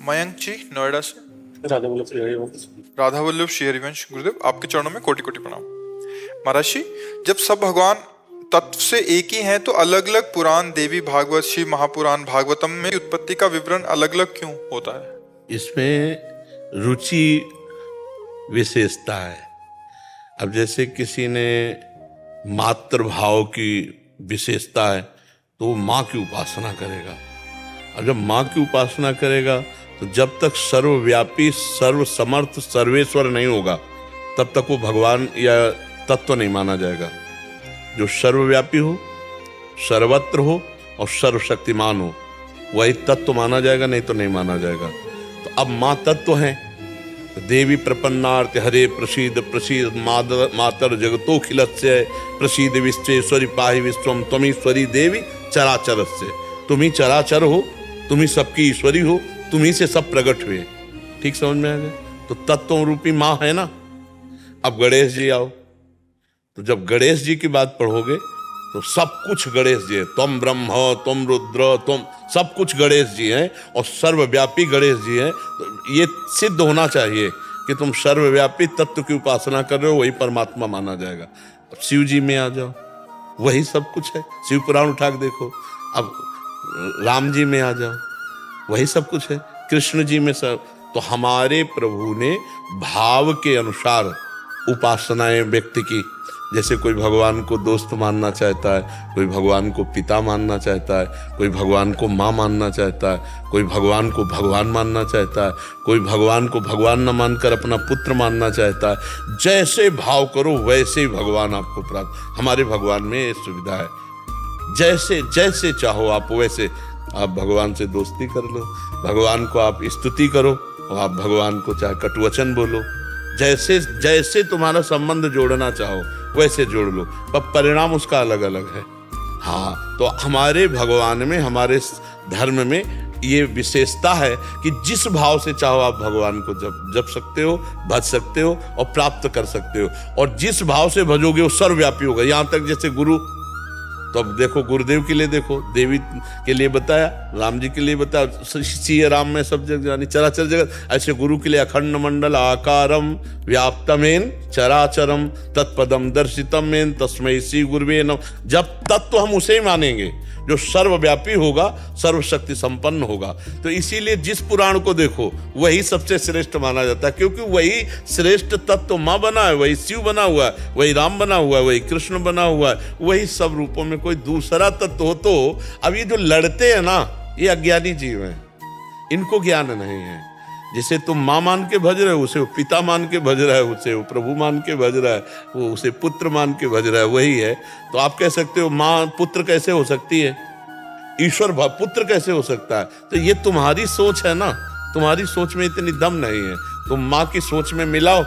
मयंक जी नोएडा से। राधा वल्लभ श्री हरिवंश गुरुदेव, आपके चरणों में कोटि कोटि प्रणाम। महाराज जी, जब सब भगवान तत्व से एक ही हैं तो अलग अलग पुराण देवी भागवत, शिव महापुराण, भागवतम में उत्पत्ति का विवरण अलग अलग क्यों होता है? इसमें रुचि विशेषता है। अब जैसे किसी ने मातृभाव की विशेषता है तो वो माँ की उपासना करेगा, और जब माँ की उपासना करेगा तो जब तक सर्वव्यापी सर्वसमर्थ सर्वेश्वर नहीं होगा तब तक वो भगवान या तत्व नहीं माना जाएगा। जो सर्वव्यापी हो, सर्वत्र हो और सर्वशक्तिमान हो वही तत्व माना जाएगा, नहीं तो नहीं माना जाएगा। तो अब माँ तत्व हैं, देवी प्रपन्नार्थ हरे प्रसीद प्रसीद मातर जगतोखिलस्य प्रसीद विश्वेश्वरी पाहि विश्वम त्वमीश्वरी देवी चराचरस्य। तुम ही चराचर हो, तुम ही सबकी ईश्वरी हो, तुम ही से सब प्रकट हुए। ठीक समझ में आ गया? तो तत्व रूपी माँ है ना। अब गणेश जी आओ, तो जब गणेश जी की बात पढ़ोगे तो सब कुछ गणेश जी है। तुम ब्रह्म, तुम रुद्र, तुम सब कुछ गणेश जी हैं और सर्वव्यापी गणेश जी हैं। तो ये सिद्ध होना चाहिए कि तुम सर्वव्यापी तत्व की उपासना कर रहे हो, वही परमात्मा माना जाएगा। अब शिव जी में आ जाओ, वही सब कुछ है। शिव पुराण उठा के देखो। अब राम जी में आ जाओ, वही सब कुछ है। कृष्ण जी में सब। तो हमारे प्रभु ने भाव के अनुसार उपासनाएं व्यक्ति की, जैसे कोई भगवान को दोस्त मानना चाहता है, कोई भगवान को पिता मानना चाहता है, कोई भगवान को माँ मानना चाहता है, कोई भगवान को भगवान मानना चाहता है, कोई भगवान को भगवान न मानकर अपना पुत्र मानना चाहता है। जैसे भाव करो वैसे ही भगवान आपको प्राप्त। हमारे भगवान में ये सुविधा है, जैसे जैसे चाहो आप वैसे आप भगवान से दोस्ती कर लो, भगवान को आप स्तुति करो और आप भगवान को चाहे कटुवचन बोलो। जैसे जैसे तुम्हारा संबंध जोड़ना चाहो वैसे जोड़ लो, पर परिणाम उसका अलग अलग है। हाँ, तो हमारे भगवान में, हमारे धर्म में ये विशेषता है कि जिस भाव से चाहो आप भगवान को जप सकते हो, भज सकते हो और प्राप्त कर सकते हो। और जिस भाव से भजोगे वो सर्वव्यापी होगा। यहाँ तक जैसे गुरु, तो अब देखो गुरुदेव के लिए देखो, देवी के लिए बताया, राम जी के लिए बताया, सिया राम में सब जगह जानी चराचर जगत। ऐसे गुरु के लिए अखंड मंडल आकारम व्याप्तमेन चराचरम तत्पदम दर्शितमेन तस्मै श्री गुरुवे नमः। जब तत्व हम उसे ही मानेंगे जो सर्वव्यापी होगा, सर्वशक्ति संपन्न होगा। तो इसीलिए जिस पुराण को देखो वही सबसे श्रेष्ठ माना जाता है, क्योंकि वही श्रेष्ठ तत्व माँ बना है, वही शिव बना हुआ है, वही राम बना हुआ है, वही कृष्ण बना हुआ है, वही सब रूपों में कोई दूसरा तत्व हो। तो अब ये जो लड़ते हैं ना, ये अज्ञानी जीव हैं, इनको ज्ञान नहीं है। जिसे तुम माँ मान के भज रहे हो उसे वो पिता मान के भज रहा है, उसे वो प्रभु मान के भज रहा है, वो उसे पुत्र मान के भज रहा है, वही है। तो आप कह सकते हो माँ पुत्र कैसे हो सकती है, ईश्वर पुत्र कैसे हो सकता है? तो ये तुम्हारी सोच है ना, तुम्हारी सोच में इतनी दम नहीं है। तुम माँ की सोच में मिलाओ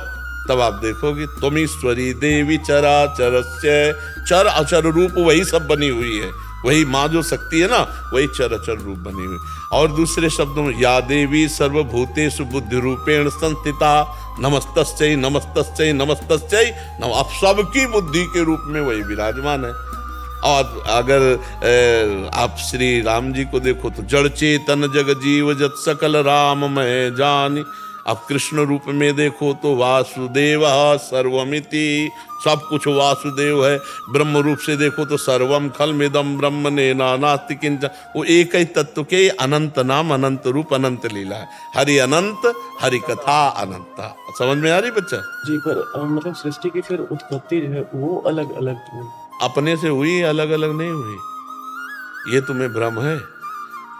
तब आप देखोगे। तुम ईश्वरी देवी चराचरस्य, चर अचर रूप वही सब बनी हुई है। वही माँ जो शक्ति है ना, वही चराचर रूप बनी हुई। और दूसरे शब्दों में या देवी सर्वभूतेषु बुद्धि रूपेण संस्थिता नमस्तस्यै नमस्तस्यै नमस्तस्यै नम। अब सबकी बुद्धि के रूप में वही विराजमान है। और अगर आप श्री राम जी को देखो तो जड़ चेतन जग जीव जत सकल राम मैं जानी। अब कृष्ण रूप में देखो तो वासुदेव सर्वमिति, सब कुछ वासुदेव है। ब्रह्म रूप से देखो तो सर्वम खलमिदम ब्रह्म ने नास्ति किंचन। वो एक ही तत्व के अनंत नाम, अनंत रूप, अनंत लीला है। हरि अनंत, हरि कथा अनंत। समझ में आ रही बच्चा जी? पर मतलब सृष्टि की फिर उत्पत्ति जो है वो अलग अलग क्यों? अपने से हुई, अलग अलग नहीं हुई। ये तुम्हें भ्रम है।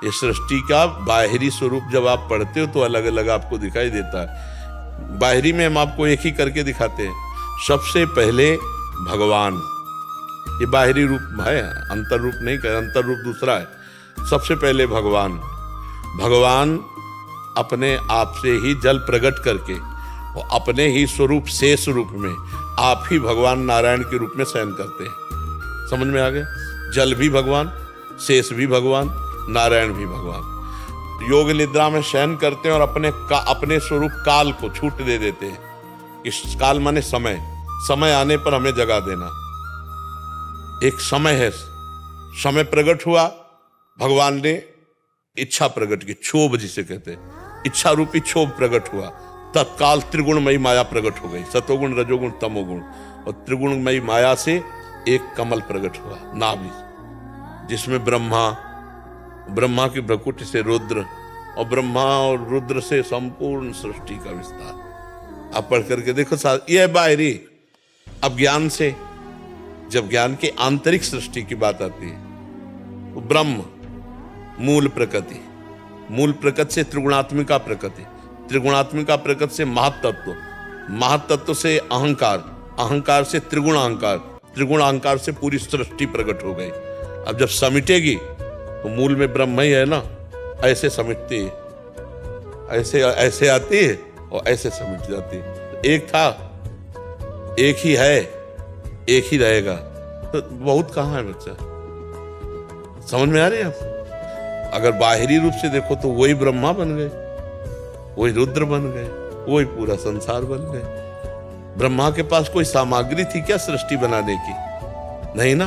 ये सृष्टि का बाहरी स्वरूप जब आप पढ़ते हो तो अलग अलग आपको दिखाई देता है। बाहरी में हम आपको एक ही करके दिखाते हैं। सबसे पहले भगवान, ये बाहरी रूप है, अंतर रूप नहीं कर, अंतर रूप दूसरा है। सबसे पहले भगवान, भगवान अपने आप से ही जल प्रकट करके और अपने ही स्वरूप शेष रूप में आप ही भगवान नारायण के रूप में शयन करते हैं। समझ में आ गया? जल भी भगवान, शेष भी भगवान, नारायण भी भगवान। योग निद्रा में शयन करते हैं और अपने स्वरूप काल को छूट दे देते हैं। इस काल माने समय, समय आने पर हमें जगा देना। एक समय है, समय प्रकट हुआ, भगवान ने इच्छा प्रकट की, क्षोभ जिसे कहते हैं, इच्छा रूपी क्षोभ प्रकट हुआ, तत्काल त्रिगुणमयी माया प्रकट हो गई, सतोगुण रजोगुण तमोगुण, और त्रिगुणमयी माया से एक कमल प्रकट हुआ, नाभि, जिसमें ब्रह्मा की भ्रकुटी से रुद्र, और ब्रह्मा और रुद्र से संपूर्ण सृष्टि का विस्तार। आप पढ़ करके देखो, यह बाहरी। अब ज्ञान से, जब ज्ञान की आंतरिक सृष्टि की बात आती है, तो ब्रह्म मूल प्रकृति, मूल प्रकृति से त्रिगुणात्मिका प्रकृति, त्रिगुणात्मिका प्रकृति से महातत्व, महातत्व से अहंकार, अहंकार से त्रिगुण अहंकार, त्रिगुण अहंकार से पूरी सृष्टि प्रकट हो गई। अब जब समिटेगी तो मूल में ब्रह्म ही है ना, ऐसे समिटती है, ऐसे ऐसे आती है और ऐसे समिट जाती है। एक था, एक ही है, एक ही रहेगा, तो बहुत कहाँ है बच्चा? समझ में आ रही है आपको? अगर बाहरी रूप से देखो तो वही ब्रह्मा बन गए, वही रुद्र बन गए, वही पूरा संसार बन गए। ब्रह्मा के पास कोई सामग्री थी क्या सृष्टि बनाने की? नहीं ना।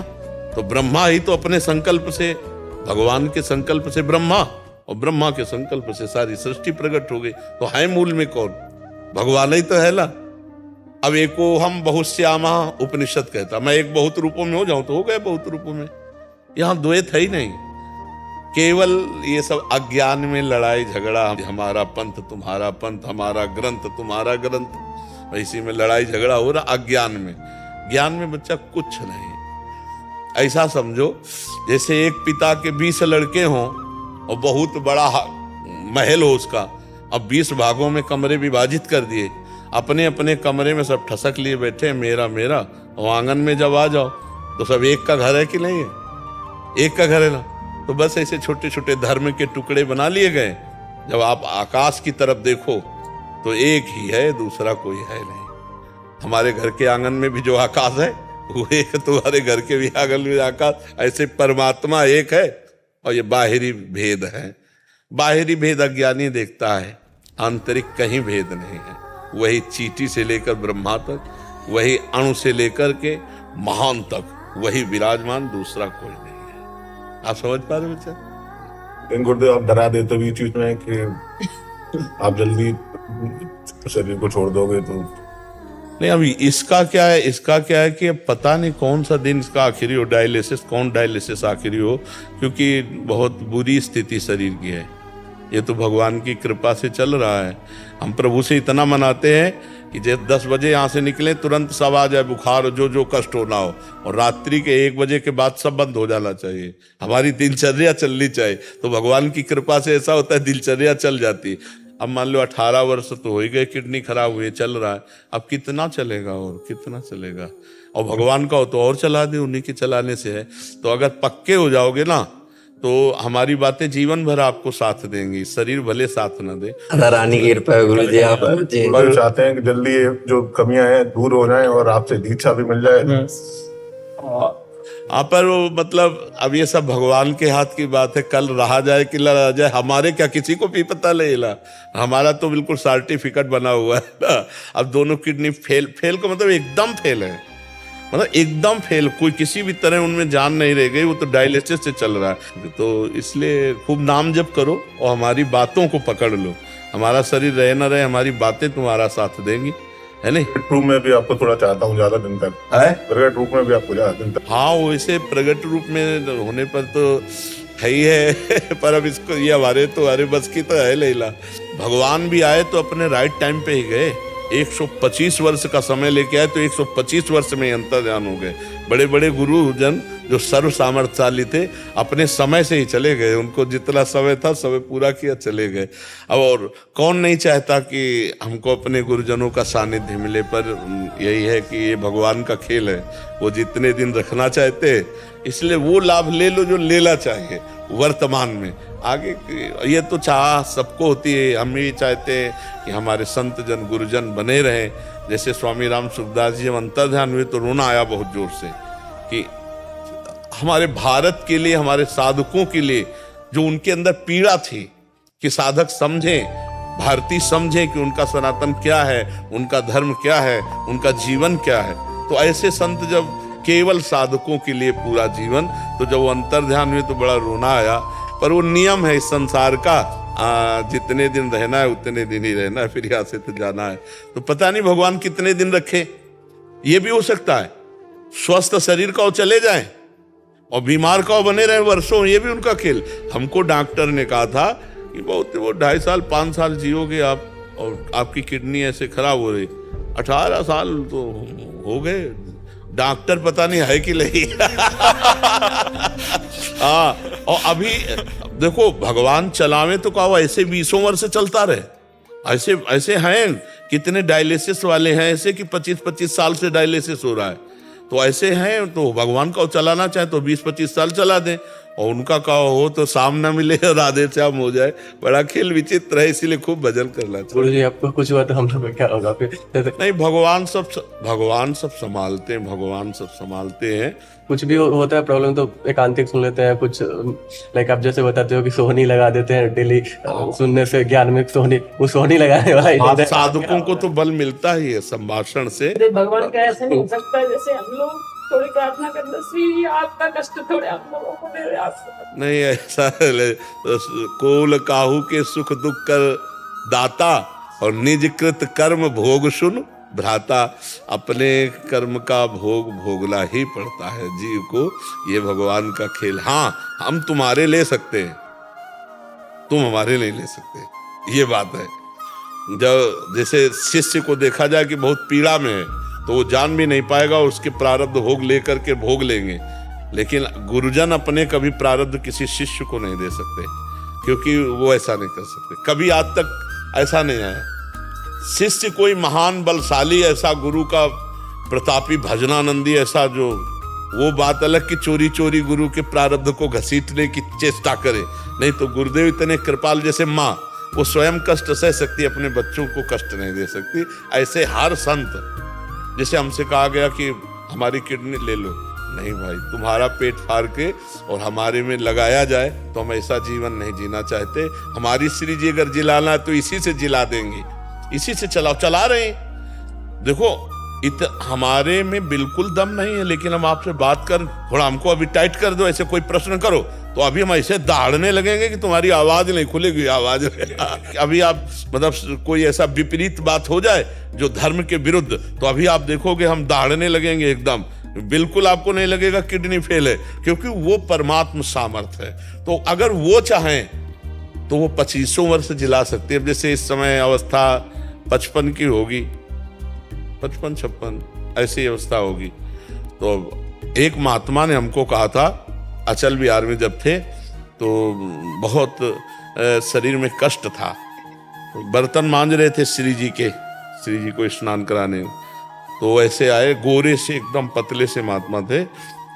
तो ब्रह्मा ही तो अपने संकल्प से, भगवान के संकल्प से ब्रह्मा, और ब्रह्मा के संकल्प से सारी सृष्टि प्रकट हो गई। तो है मूल में कौन? भगवान ही तो है ना। अब एको हम बहुश्यामा उपनिषद कहता, मैं एक बहुत रूपों में हो जाऊं तो हो गए बहुत रूपों में। यहां द्वैत है ही नहीं, केवल ये सब अज्ञान में लड़ाई झगड़ा, हमारा पंथ तुम्हारा पंथ, हमारा ग्रंथ तुम्हारा ग्रंथ, इसी में लड़ाई झगड़ा हो रहा अज्ञान में। ज्ञान में बच्चा कुछ नहीं। ऐसा समझो जैसे एक पिता के 20 लड़के हों और बहुत बड़ा महल हो उसका, अब 20 भागों में कमरे विभाजित कर दिए, अपने अपने कमरे में सब ठसक लिए बैठे, मेरा मेरा, और आंगन में जब आ जाओ तो सब एक का घर है कि नहीं है? एक का घर है ना। तो बस ऐसे छोटे छोटे धर्म के टुकड़े बना लिए गए। जब आप आकाश की तरफ देखो तो एक ही है, दूसरा कोई है नहीं। हमारे घर के आंगन में भी जो आकाश है वो एक, तुम्हारे घर के भी आंगन में आकाश, ऐसे परमात्मा एक है, और ये बाहरी भेद है। बाहरी भेद अज्ञानी देखता है, आंतरिक कहीं भेद नहीं है। वही चींटी से लेकर ब्रह्मा तक, वही अणु से लेकर के महान तक, वही विराजमान, दूसरा कोई नहीं है। आप समझ पा रहे बच्चा? गुरुदेव आप डरा देते भी चीज में कि आप जल्दी शरीर को छोड़ दोगे तो नहीं। अभी इसका क्या है, इसका क्या है कि अब पता नहीं कौन सा दिन इसका आखिरी हो, डायलिसिस, कौन डायलिसिस आखिरी हो, क्योंकि बहुत बुरी स्थिति शरीर की है। ये तो भगवान की कृपा से चल रहा है। हम प्रभु से इतना मनाते हैं कि जब 10 बजे यहाँ से निकले तुरंत सब आ जाए, बुखार जो कष्ट होना हो, और रात्रि के 1 बजे के बाद सब बंद हो जाना चाहिए। हमारी दिनचर्या चलनी चाहिए। तो भगवान की कृपा से ऐसा होता है, दिनचर्या चल जाती है। अब मान लो 18 वर्ष तो हो ही गए, किडनी खराब हुई, चल रहा है, अब कितना चलेगा और कितना चलेगा? और भगवान का हो तो और चला दे, उन्हीं के चलाने से है। तो अगर पक्के हो जाओगे ना तो हमारी बातें जीवन भर आपको साथ देंगी, शरीर भले साथ ना दे। रानी की कृपा है गुरु जी। आप बस चाहते हैं कि जल्दी ये जो कमियां हैं दूर हो जाएं और आपसे दीक्षा भी मिल जाए। पर वो मतलब अब ये सब भगवान के हाथ की बात है, कल रहा जाए कि लड़ा जाए, हमारे क्या किसी को भी पता नहीं। हमारा तो बिल्कुल सर्टिफिकेट बना हुआ है ना। अब दोनों किडनी फेल का मतलब एकदम फेल है, मतलब एकदम फेल, कोई किसी भी तरह उनमें जान नहीं रह गई, वो तो डायलिसिस से चल रहा है। तो इसलिए खूब नाम जप करो और हमारी बातों को पकड़ लो। हमारा शरीर रहे ना रहे, हमारी बातें तुम्हारा साथ देंगी, है नहीं? रूप में भी आपको थोड़ा चाहता हूँ ज्यादा दिन तक, प्रगट रूप में भी आपको ज्यादा दिन तक। हाँ, वैसे प्रगट रूप में होने पर तो है ही है पर अब इसको ये हमारे बस की तो है लैला। भगवान भी आए तो अपने राइट टाइम पे ही गए। 125 वर्ष का समय लेके आए तो 125 वर्ष में अंतर्ध्यान हो गए। बड़े बड़े गुरुजन जो सर्व सामर्थ्यशाली थे अपने समय से ही चले गए, उनको जितना समय था समय पूरा किया, चले गए। अब और कौन नहीं चाहता कि हमको अपने गुरुजनों का सानिध्य मिले, पर यही है कि ये भगवान का खेल है, वो जितने दिन रखना चाहते, इसलिए वो लाभ ले लो जो लेना चाहिए वर्तमान में। आगे ये तो चाह सबको होती है, हम भी चाहते हैं कि हमारे संत जन गुरुजन बने रहें। जैसे स्वामी राम सुखदास जी जब अंतर्ध्यान हुए तो रोना आया बहुत जोर से कि हमारे भारत के लिए, हमारे साधकों के लिए जो उनके अंदर पीड़ा थी कि साधक समझें, भारतीय समझें कि उनका सनातन क्या है, उनका धर्म क्या है, उनका जीवन क्या है। तो ऐसे संत जब केवल साधकों के लिए पूरा जीवन, तो जब वो अंतर्ध्यान हुए तो बड़ा रोना आया। पर वो नियम है इस संसार का, जितने दिन रहना है उतने दिन ही रहना है, फिर यहाँ से तो जाना है। तो पता नहीं भगवान कितने दिन रखे, ये भी हो सकता है। स्वस्थ शरीर का वो चले जाएं और बीमार का वो बने रहे वर्षों, ये भी उनका खेल। हमको डॉक्टर ने कहा था कि बहुत वो 2.5 साल 5 साल जियोगे आप, और आपकी किडनी ऐसे खराब हो रही। 18 साल तो हो गए, डॉक्टर पता नहीं है कि नहीं। हाँ, और अभी देखो भगवान चलावे तो कहा ऐसे 20 वर्ष से चलता रहे। ऐसे ऐसे हैं कितने डायलिसिस वाले हैं ऐसे कि 25-25 साल से डायलिसिस हो रहा है। तो ऐसे हैं, तो भगवान का चलाना चाहे तो 20-25 साल चला दें, और उनका का हो तो सामना मिले और राधे श्याम हो जाए। बड़ा खेल विचित्र है, इसीलिए खूब भजन करना चाहिए। गुरु जी आपको कुछ हुआ तो हम लोग क्या होगा फिर? नहीं, भगवान सब संभालते हैं, भगवान सब संभालते हैं। कुछ भी होता है प्रॉब्लम तो एकांतिक सुन लेते हैं। कुछ लाइक आप जैसे बताते हो कि सोहनी लगा देते हैं डेली, सुनने से ज्ञान में सोहनी, वो सोहनी लगाने वाला ही होता है। साधकों को तो बल मिलता ही है संभाषण से। भगवान का ऐसा नहीं हो सकता जैसे हम लोग थोड़ी प्रार्थना करते, श्री आपका कष्ट थोड़े आप लोगों को दे रहे आप। नहीं, ऐसा कोल काहू के सुख दुख कर दाता, और निज कृत कर्म भोग सुन भ्राता। अपने कर्म का भोग भोगना ही पड़ता है जीव को, ये भगवान का खेल। हाँ, हम तुम्हारे ले सकते हैं, तुम हमारे नहीं ले सकते, ये बात है। जब जैसे शिष्य को देखा जाए कि बहुत पीड़ा में है तो वो जान भी नहीं पाएगा, उसके प्रारब्ध भोग लेकर के भोग लेंगे। लेकिन गुरुजन अपने कभी प्रारब्ध किसी शिष्य को नहीं दे सकते, क्योंकि वो ऐसा नहीं कर सकते। कभी आज तक ऐसा नहीं आया। शिष्य कोई महान बलशाली ऐसा गुरु का प्रतापी भजनानंदी ऐसा, जो वो बात अलग कि चोरी चोरी गुरु के प्रारब्ध को घसीटने की चेष्टा करे। नहीं तो गुरुदेव इतने कृपाल, जैसे माँ वो स्वयं कष्ट सह सकती, अपने बच्चों को कष्ट नहीं दे सकती। ऐसे हर संत, जैसे हमसे कहा गया कि हमारी किडनी ले लो, नहीं भाई, तुम्हारा पेट फाड़ के और हमारे में लगाया जाए तो हम ऐसा जीवन नहीं जीना चाहते। हमारी श्री जी अगर जिलाना है तो इसी से जिला देंगे, इसी से चला रहे हैं। देखो हमारे में बिल्कुल दम नहीं है, लेकिन हम आपसे बात कर, थोड़ा हमको अभी टाइट कर दो, ऐसे कोई प्रश्न करो तो अभी हम ऐसे दहाड़ने लगेंगे कि तुम्हारी आवाज नहीं खुलेगी। आवाज अभी आप मतलब कोई ऐसा विपरीत बात हो जाए जो धर्म के विरुद्ध, तो अभी आप देखोगे हम दहाड़ने लगेंगे एकदम। बिल्कुल आपको नहीं लगेगा किडनी फेल है, क्योंकि वो परमात्मा सामर्थ है। तो अगर वो चाहें तो वो 25 वर्ष जिला सकते हैं। जैसे इस समय अवस्था 55 की होगी, 55-56 ऐसी अवस्था होगी। तो एक महात्मा ने हमको कहा था, अचल बिहार में जब थे तो बहुत शरीर में कष्ट था, तो बर्तन मांज रहे थे श्री जी को स्नान कराने। तो ऐसे आए, गोरे से एकदम पतले से महात्मा थे,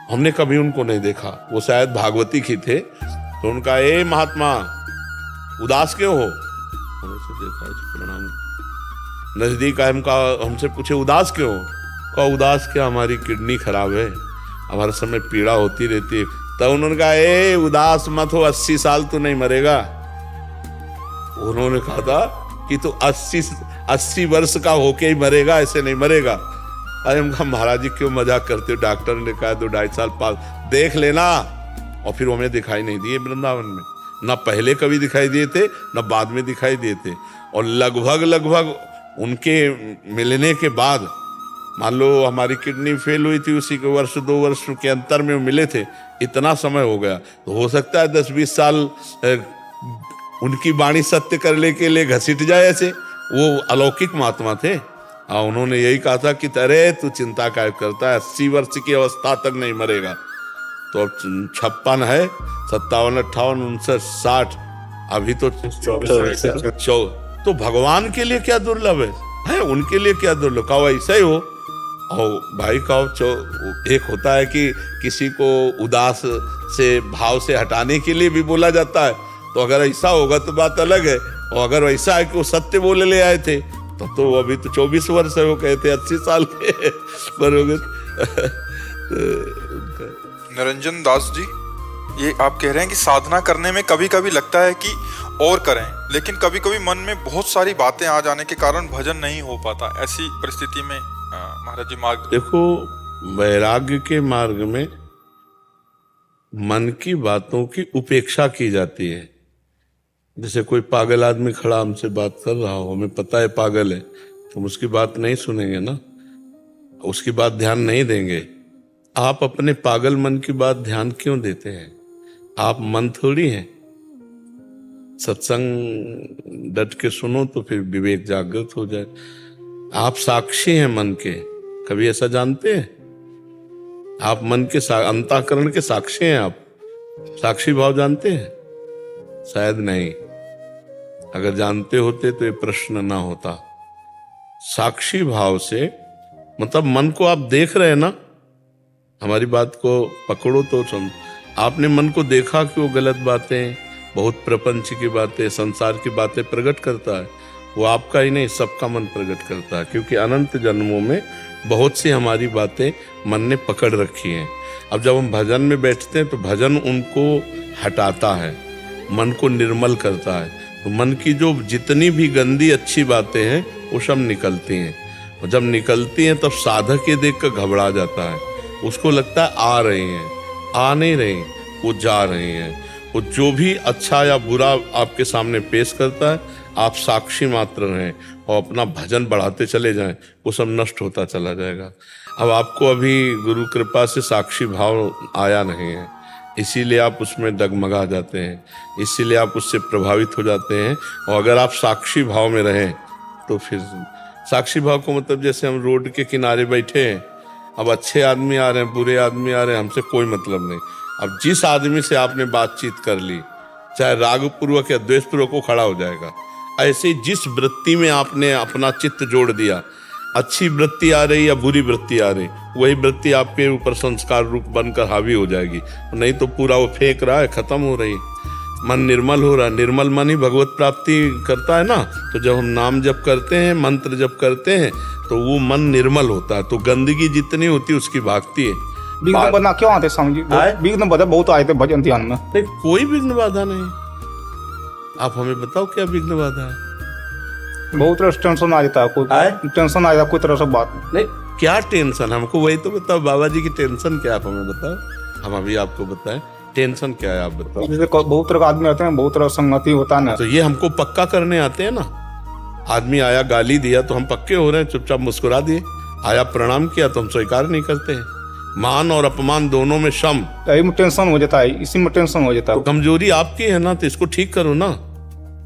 हमने कभी उनको नहीं देखा। वो शायद भागवती की थे। तो उनका, ए महात्मा उदास क्यों हो? देखा, प्रणाम, नजदीक आए, हमसे पूछे उदास क्यों हो? कहा उदास क्या, हमारी किडनी खराब है, हमारे समय पीड़ा होती रहती है। तब उन्होंने कहा, ए उदास मत हो, 80 साल तो नहीं मरेगा। उन्होंने कहा था कि तू 80 वर्ष का होके ही मरेगा, ऐसे नहीं मरेगा। अरे उनका, महाराज जी क्यों मजाक करते हो? डॉक्टर ने कहा 2-2.5 साल पास देख लेना। और फिर हमें दिखाई नहीं दिए वृंदावन में, ना पहले कभी दिखाई दिए थे ना बाद में दिखाई दिए थे। और लगभग उनके मिलने के बाद, मान लो हमारी किडनी फेल हुई थी, उसी के 1-2 वर्ष के अंतर में मिले थे, इतना समय हो गया। तो हो सकता है 10-20 साल उनकी वाणी सत्य करने के लिए घसीट जाए। ऐसे वो अलौकिक महात्मा थे। उन्होंने यही कहा था कि अरे तू चिंता क्या करता है, 80 वर्ष की अवस्था तक नहीं मरेगा। तो अब 56 है, 57, 58, 59, 60, अभी तो 24। तो भगवान के लिए क्या दुर्लभ है उनके लिए क्या दुर्लभ? कहो ऐसा ही हो। और भाई कहो, एक होता है कि किसी को उदास से भाव से हटाने के लिए भी बोला जाता है। तो अगर ऐसा होगा तो बात अलग है। और अगर ऐसा है कि वो सत्य बोले ले आए थे, तो अभी तो 24 वर्ष है, वो कहते 80 साल के बरोबर। निरंजन दास जी, ये आप कह रहे हैं कि साधना करने में कभी कभी लगता है कि और करें, लेकिन कभी कभी मन में बहुत सारी बातें आ जाने के कारण भजन नहीं हो पाता। ऐसी परिस्थिति में महाराज जी मार्ग देखो, वैराग्य के मार्ग में मन की बातों की उपेक्षा की जाती है। जैसे कोई पागल आदमी खड़ा हमसे बात कर रहा हो, हमें पता है पागल है, तो हम उसकी बात नहीं सुनेंगे ना, उसकी बात ध्यान नहीं देंगे। आप अपने पागल मन की बात ध्यान क्यों देते हैं? आप मन थोड़ी हैं। सत्संग डट के सुनो तो फिर विवेक जागृत हो जाए। आप साक्षी हैं मन के, कभी ऐसा जानते हैं? आप मन के अंतःकरण के साक्षी हैं। आप साक्षी भाव जानते हैं? शायद नहीं। अगर जानते होते तो ये प्रश्न ना होता। साक्षी भाव से मतलब मन को आप देख रहे हैं ना, हमारी बात को पकड़ो तो सुन। आपने मन को देखा कि वो गलत बातें, बहुत प्रपंच की बातें, संसार की बातें प्रकट करता है। वो आपका ही नहीं, सबका मन प्रकट करता है, क्योंकि अनंत जन्मों में बहुत सी हमारी बातें मन ने पकड़ रखी हैं। अब जब हम भजन में बैठते हैं तो भजन उनको हटाता है, मन को निर्मल करता है। तो मन की जो जितनी भी गंदी अच्छी बातें हैं वो सब निकलती हैं, और जब निकलती हैं तब साधक ये देख कर घबरा जाता है। उसको लगता है आ रही हैं, आ नहीं रही, वो जा रही हैं। वो जो भी अच्छा या बुरा आपके सामने पेश करता है, आप साक्षी मात्र रहें और अपना भजन बढ़ाते चले जाएं, वो सब नष्ट होता चला जाएगा। अब आपको अभी गुरु कृपा से साक्षी भाव आया नहीं है, इसीलिए आप उसमें डगमगा जाते हैं, इसीलिए आप उससे प्रभावित हो जाते हैं। और अगर आप साक्षी भाव में रहें तो फिर साक्षी भाव को मतलब जैसे हम रोड के किनारे बैठे हैं, अब अच्छे आदमी आ रहे हैं, बुरे आदमी आ रहे हैं, हमसे कोई मतलब नहीं। अब जिस आदमी से आपने बातचीत कर ली, चाहे रागपूर्वक या द्वेषपूर्वक, वो खड़ा हो जाएगा। ऐसे ही जिस वृत्ति में आपने अपना चित्त जोड़ दिया, अच्छी वृत्ति आ रही या बुरी वृत्ति आ रही, वही वृत्ति आपके ऊपर संस्कार रूप बनकर हावी हो जाएगी। नहीं तो पूरा वो फेंक रहा है, खत्म हो रही। मन निर्मल हो रहा है, निर्मल मन ही भगवत प्राप्ति करता है ना। तो जब हम नाम जप करते हैं, मंत्र जप करते हैं, तो वो मन निर्मल होता है, तो गंदगी जितनी होती है उसकी भागती है। विघ्न बना क्यों आते स्वामी जी? विघ्न बाधा बहुत आए थे भजन ध्यान में। नहीं, कोई विघ्न बाधा नहीं। आप हमें बताओ क्या विघ्न बाधा है? बहुत तरह से टेंशन आ जाता है, कोई टेंशन आ जाता है, कोई तरह से बात नहीं। क्या टेंशन? हमको वही तो बताओ, बाबा जी की टेंशन क्या, आप हमें बताओ, हम अभी आपको बताएं टेंशन क्या है, आप बताओ। जैसे बहुत तरह का आदमी आते हैं, बहुत तरह संगति होता है ना, तो ये हमको पक्का करने आते हैं ना। आदमी आया गाली दिया तो हम पक्के हो रहे हैं, चुपचाप मुस्कुरा दिए। आया प्रणाम किया तो हम स्वीकार नहीं करते हैं। मान और अपमान दोनों में सम। यही में टेंशन हो जाता है, इसी में टेंशन हो जाता है। तो कमजोरी आपकी है ना, तो इसको ठीक करो ना।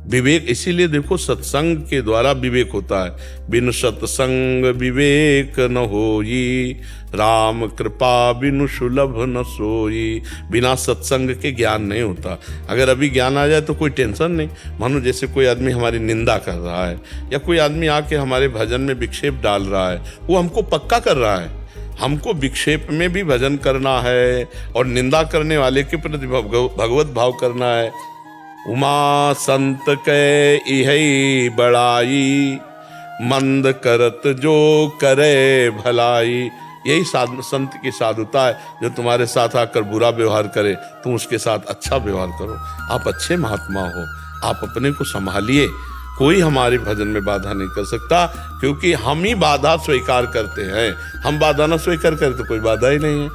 विवेक, इसीलिए देखो सत्संग के द्वारा विवेक होता है। बिन सत्संग विवेक न होई, राम कृपा बिनु सुलभ न सोई। बिना सत्संग के ज्ञान नहीं होता। अगर अभी ज्ञान आ जाए तो कोई टेंशन नहीं। मानो जैसे कोई आदमी हमारी निंदा कर रहा है, या कोई आदमी आके हमारे भजन में विक्षेप डाल रहा है, वो हमको पक्का कर रहा है। हमको विक्षेप में भी भजन करना है और निंदा करने वाले के प्रति भगवत भाव करना है। उमा संत के इहै बड़ाई, मंद करत जो करे भलाई। यही संत की साधुता है, जो तुम्हारे साथ आकर बुरा व्यवहार करे तुम उसके साथ अच्छा व्यवहार करो। आप अच्छे महात्मा हो, आप अपने को संभालिए। कोई हमारे भजन में बाधा नहीं कर सकता, क्योंकि हम ही बाधा स्वीकार करते हैं। हम बाधा न स्वीकार करें तो कोई बाधा ही नहीं है।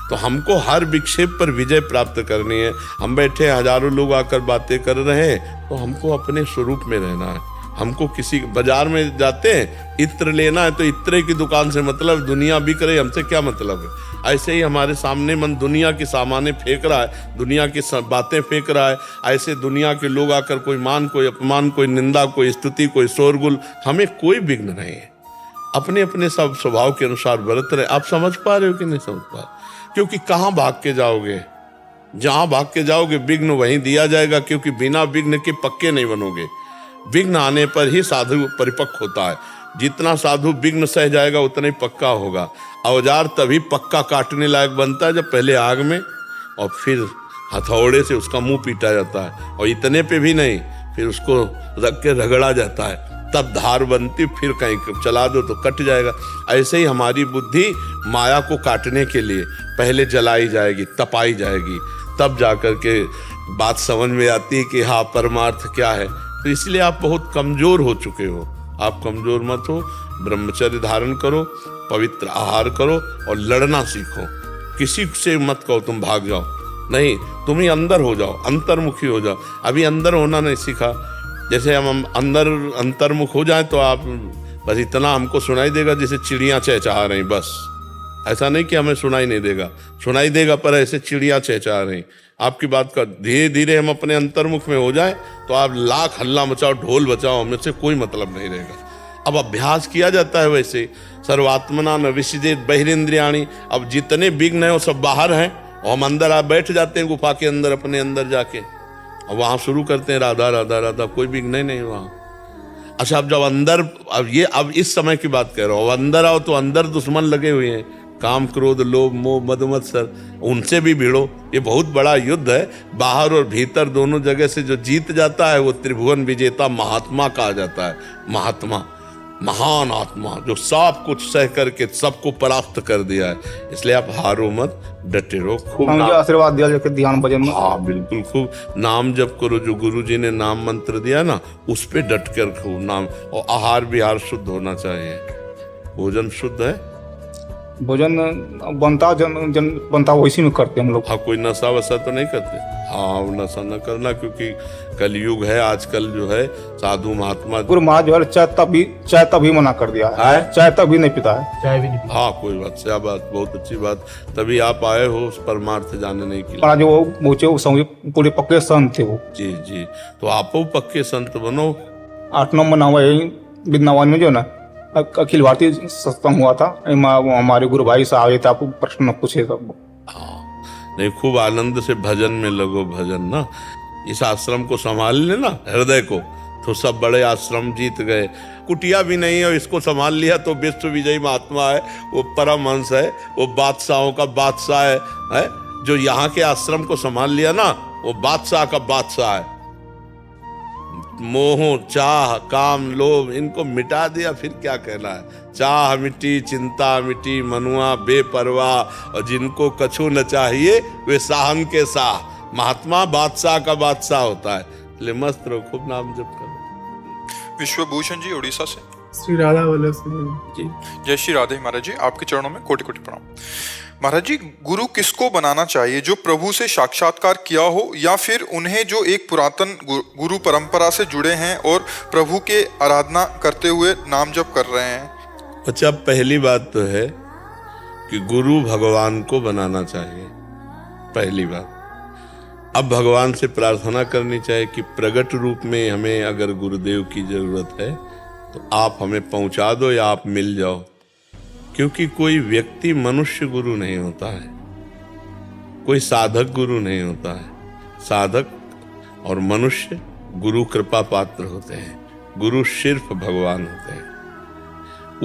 तो हमको हर विक्षेप पर विजय प्राप्त करनी है। हम बैठे हजारों लोग आकर बातें कर रहे हैं, तो हमको अपने स्वरूप में रहना है। हमको किसी बाजार में जाते हैं, इत्र लेना है तो इत्रे की दुकान से मतलब, दुनिया बिक रही, हमसे क्या मतलब है। ऐसे ही हमारे सामने मन दुनिया के सामाने फेंक रहा है, दुनिया की बातें फेंक रहा है। ऐसे दुनिया के लोग आकर कोई मान, कोई अपमान, कोई निंदा, कोई स्तुति, कोई शोरगुल, हमें कोई विघ्न नहीं है। अपने अपने सब स्वभाव के अनुसार बरत रहे। आप समझ पा रहे हो कि नहीं समझ पा रहे? क्योंकि कहाँ भाग के जाओगे? जहाँ भाग के जाओगे विघ्न वहीं दिया जाएगा, क्योंकि बिना विघ्न के पक्के नहीं बनोगे। विघ्न आने पर ही साधु परिपक्व होता है। जितना साधु विघ्न सह जाएगा उतना ही पक्का होगा। औजार तभी पक्का काटने लायक बनता है जब पहले आग में और फिर हथौड़े से उसका मुंह पीटा जाता है, और इतने पे भी नहीं, फिर उसको रख के रगड़ा जाता है, तब धार बनती, फिर कहीं चला दो तो कट जाएगा। ऐसे ही हमारी बुद्धि माया को काटने के लिए पहले जलाई जाएगी, तपाई जाएगी, तब जाकर के बात समझ में आती है कि हाँ परमार्थ क्या है। तो इसलिए आप बहुत कमजोर हो चुके हो। आप कमजोर मत हो, ब्रह्मचर्य धारण करो, पवित्र आहार करो और लड़ना सीखो। किसी से मत कहो तुम भाग जाओ, नहीं, तुम ही अंदर हो जाओ, अंतर्मुखी हो जाओ। अभी अंदर होना नहीं सीखा। जैसे हम अंदर अंतर्मुख हो जाए तो आप बस इतना हमको सुनाई देगा जैसे चिड़ियाँ चहचहा रही, बस। ऐसा नहीं कि हमें सुनाई नहीं देगा, सुनाई देगा, पर ऐसे चिड़ियाँ चहचहा रही। आपकी बात का धीरे धीरे हम अपने अंतर्मुख में हो जाए तो आप लाख हल्ला मचाओ, ढोल बचाओ, हमें से कोई मतलब नहीं रहेगा। अब अभ्यास किया जाता है वैसे, सर्वात्मना न विषिदेत बहिरेंद्रियाणी। अब जितने विघ्न हैं वो सब बाहर हैं और हम अंदर आ बैठ जाते हैं गुफा के अंदर, अपने अंदर जाके, और वहाँ शुरू करते हैं राधा राधा राधा, कोई विघ्न नहीं वहाँ। अच्छा, अब जब अंदर, अब इस समय की बात कर रहा हूँ, अब अंदर आओ तो अंदर दुश्मन लगे हुए हैं, काम क्रोध लोभ मोह मद मत्सर, उनसे भी भिड़ो। ये बहुत बड़ा युद्ध है, बाहर और भीतर दोनों जगह से जो जीत जाता है वो त्रिभुवन विजेता महात्मा कहा जाता है। महात्मा, महान आत्मा, जो सब कुछ सह करके सबको परास्त कर दिया है। इसलिए आप हारो मत, डटे रहो, खूब मुझे आशीर्वाद दिया जाके ध्यान भजन में। हाँ बिल्कुल, खूब नाम जप करो। जो गुरु जी ने नाम मंत्र दिया ना, उस पे डट कर खूब नाम। और आहार विहार शुद्ध होना चाहिए। भोजन शुद्ध है, भोजन बनता वैसी में करते हम लोग। हाँ, कोई नशा वशा तो नहीं करते। हाँ, नशा न करना, क्योंकि कलयुग है आजकल, जो है साधु महात्मा। गुरु महाराज जो है चाय तभी मना कर दिया है, चाय तभी नहीं पीता है, चाय भी नहीं। हाँ, कोई बात, क्या बात, बहुत अच्छी बात। तभी आप आए हो उस परमार्थ जानने के लिए। महाराज वो पूरे पक्के संत थे वो। जी जी, तो आप पक्के संत बनो। 8 नंबर नाम वृंदावन में जो ना अखिल भारतीय सत्संग हुआ था, हमारे गुरु भाई साहब आए थे, आपको प्रश्न पूछे सब। हाँ, नहीं, खूब आनंद से भजन में लगो। भजन ना, इस आश्रम को संभाल लेना, हृदय को, तो सब बड़े आश्रम जीत गए। कुटिया भी नहीं है, इसको संभाल लिया तो विश्व विजयी महात्मा है, वो परमहंस है, वो बादशाहों का बादशाह है। जो यहाँ के आश्रम को संभाल लिया ना, वो बादशाह का बादशाह है। मोह चाह काम लोभ इनको मिटा दिया, फिर क्या कहना है। चाह मिटी, चिंता मिटी, मनुआ बेपरवाह, और जिनको कछु न चाहिए वे साहन के साह। महात्मा बादशाह का बादशाह होता है। इसलिए मस्त रहो, खूब नाम जप करो। विश्वभूषण जी उड़ीसा से। श्री राधा वल्लभ सिंह जी, जय श्री राधे महाराज जी, आपके चरणों में कोटि कोटि प्रणाम। महाराज जी, गुरु किसको बनाना चाहिए? जो प्रभु से साक्षात्कार किया हो, या फिर उन्हें जो एक पुरातन गुरु परंपरा से जुड़े हैं और प्रभु के आराधना करते हुए नाम जप कर रहे हैं? अच्छा, पहली बात तो है कि गुरु भगवान को बनाना चाहिए, पहली बात। अब भगवान से प्रार्थना करनी चाहिए कि प्रगट रूप में हमें अगर गुरुदेव की जरूरत है तो आप हमें पहुंचा दो या आप मिल जाओ। क्योंकि कोई व्यक्ति मनुष्य गुरु नहीं होता है, कोई साधक गुरु नहीं होता है। साधक और मनुष्य गुरु कृपा पात्र होते हैं, गुरु सिर्फ भगवान होते हैं।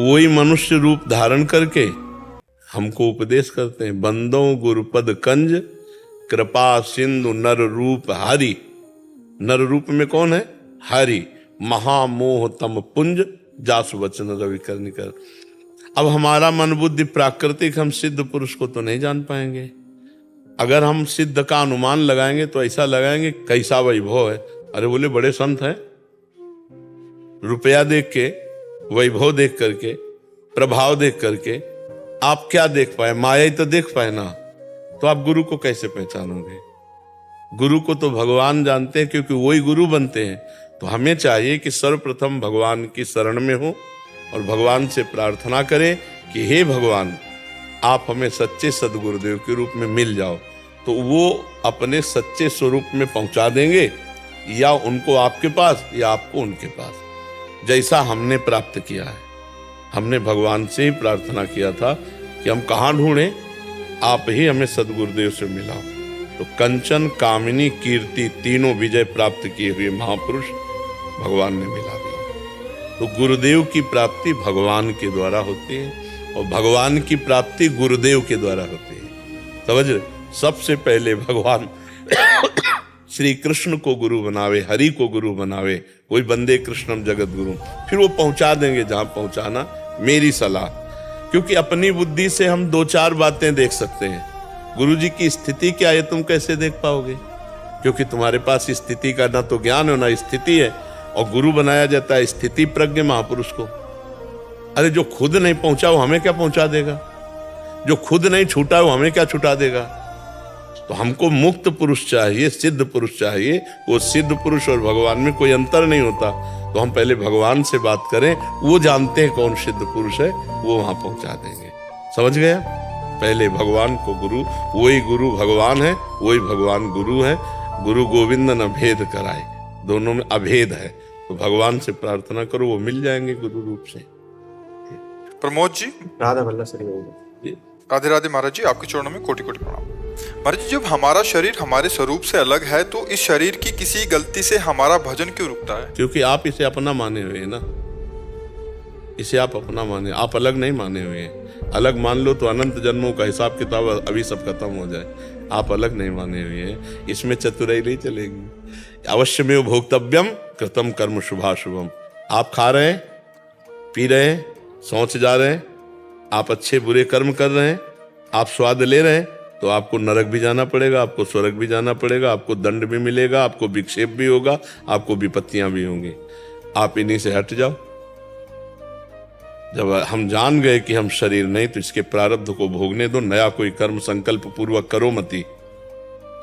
वही मनुष्य रूप धारण करके हमको उपदेश करते हैं। बंदों गुरुपद कंज, कृपा सिंधु नर रूप हरि। नर रूप में कौन है? हरि। महामोह तम पुंज, जासु वचन रवि कर निकर। अब हमारा मन बुद्धि प्राकृतिक, हम सिद्ध पुरुष को तो नहीं जान पाएंगे। अगर हम सिद्ध का अनुमान लगाएंगे तो ऐसा लगाएंगे कैसा वैभव है। अरे बोले बड़े संत हैं, रुपया देख के, वैभव देख करके, प्रभाव देख करके आप क्या देख पाए? माया ही तो देख पाए ना, तो आप गुरु को कैसे पहचानोगे? गुरु को तो भगवान जानते हैं, क्योंकि वही गुरु बनते हैं। तो हमें चाहिए कि सर्वप्रथम भगवान की शरण में हो और भगवान से प्रार्थना करें कि हे भगवान, आप हमें सच्चे सदगुरुदेव के रूप में मिल जाओ। तो वो अपने सच्चे स्वरूप में पहुंचा देंगे, या उनको आपके पास या आपको उनके पास, जैसा हमने प्राप्त किया है। हमने भगवान से ही प्रार्थना किया था कि हम कहाँ ढूंढें, आप ही हमें सदगुरुदेव से मिलाओ। तो कंचन, कामिनी, कीर्ति, तीनों विजय प्राप्त किए हुए महापुरुष भगवान ने मिला दिया। तो गुरुदेव की प्राप्ति भगवान के द्वारा होती है और भगवान की प्राप्ति गुरुदेव के द्वारा होती है। समझ रहे? सबसे पहले भगवान श्री कृष्ण को गुरु बनावे, हरि को गुरु बनावे, कोई बंदे कृष्णम जगत गुरु, फिर वो पहुंचा देंगे जहां पहुंचाना। मेरी सलाह, क्योंकि अपनी बुद्धि से हम 2-4 बातें देख सकते हैं, गुरु जी की स्थिति क्या है तुम कैसे देख पाओगे? क्योंकि तुम्हारे पास स्थिति का ना तो ज्ञान है ना स्थिति है। और गुरु बनाया जाता है स्थिति प्रज्ञ महापुरुष को। अरे जो खुद नहीं पहुंचा वो हमें क्या पहुंचा देगा? जो खुद नहीं छूटा वो हमें क्या छुटा देगा? तो हमको मुक्त पुरुष चाहिए, सिद्ध पुरुष चाहिए। वो सिद्ध पुरुष और भगवान में कोई अंतर नहीं होता। तो हम पहले भगवान से बात करें, वो जानते हैं कौन सिद्ध पुरुष है, वो वहां पहुंचा देंगे। समझ गया? पहले भगवान को गुरु, वही गुरु भगवान है, वही भगवान गुरु है। गुरु गोविंद न भेद कराए, दोनों में अभेद है। तो भगवान से प्रार्थना करो, वो मिल जाएंगे गुरु रूप से। प्रमोद जी, राधा वल्लभ श्री राधे राधे महाराज जी, आपके चरणों में कोटि कोटि प्रणाम। महाराज जी, जब हमारा शरीर हमारे स्वरूप से अलग है तो इस शरीर की किसी गलती से हमारा भजन क्यों रुकता है? क्योंकि आप इसे अपना माने हुए हैं ना, इसे आप अपना माने, आप अलग नहीं माने हुए हैं। अलग मान लो तो अनंत जन्मों का हिसाब किताब अभी सब खत्म हो जाए। आप अलग नहीं माने हुए हैं, इसमें चतुराई नहीं चलेगी। अवश्य में भोक्तव्यम कृतम कर्म शुभाशुभम। आप खा रहे हैं, पी रहे हैं, सोच जा रहे हैं, आप अच्छे बुरे कर्म कर रहे हैं, आप स्वाद ले रहे हैं, तो आपको नरक भी जाना पड़ेगा, आपको स्वर्ग भी जाना पड़ेगा, आपको दंड भी मिलेगा, आपको विक्षेप भी होगा, आपको विपत्तियां भी होंगी। आप इन्हीं से हट जाओ। जब हम जान गए कि हम शरीर नहीं, तो इसके प्रारब्ध को भोगने दो। नया कोई कर्म संकल्प पूर्वक करो मती,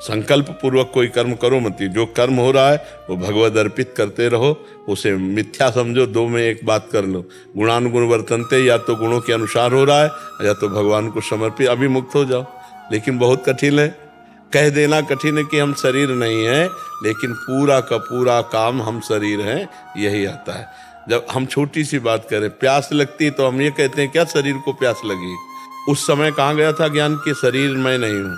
संकल्प पूर्वक कोई कर्म करो मती। जो कर्म हो रहा है वो भगवद अर्पित करते रहो, उसे मिथ्या समझो। दो में एक बात कर लो, गुणानुगुण वर्तनते, या तो गुणों के अनुसार हो रहा है या तो भगवान को समर्पित, अभी मुक्त हो जाओ। लेकिन बहुत कठिन है, कह देना कठिन है कि हम शरीर नहीं हैं, लेकिन पूरा का पूरा काम हम शरीर हैं, यही आता है। जब हम छोटी सी बात करें, प्यास लगती है तो हम ये कहते हैं क्या शरीर को प्यास लगी? उस समय कहाँ गया था ज्ञान कि शरीर मैं नहीं हूँ?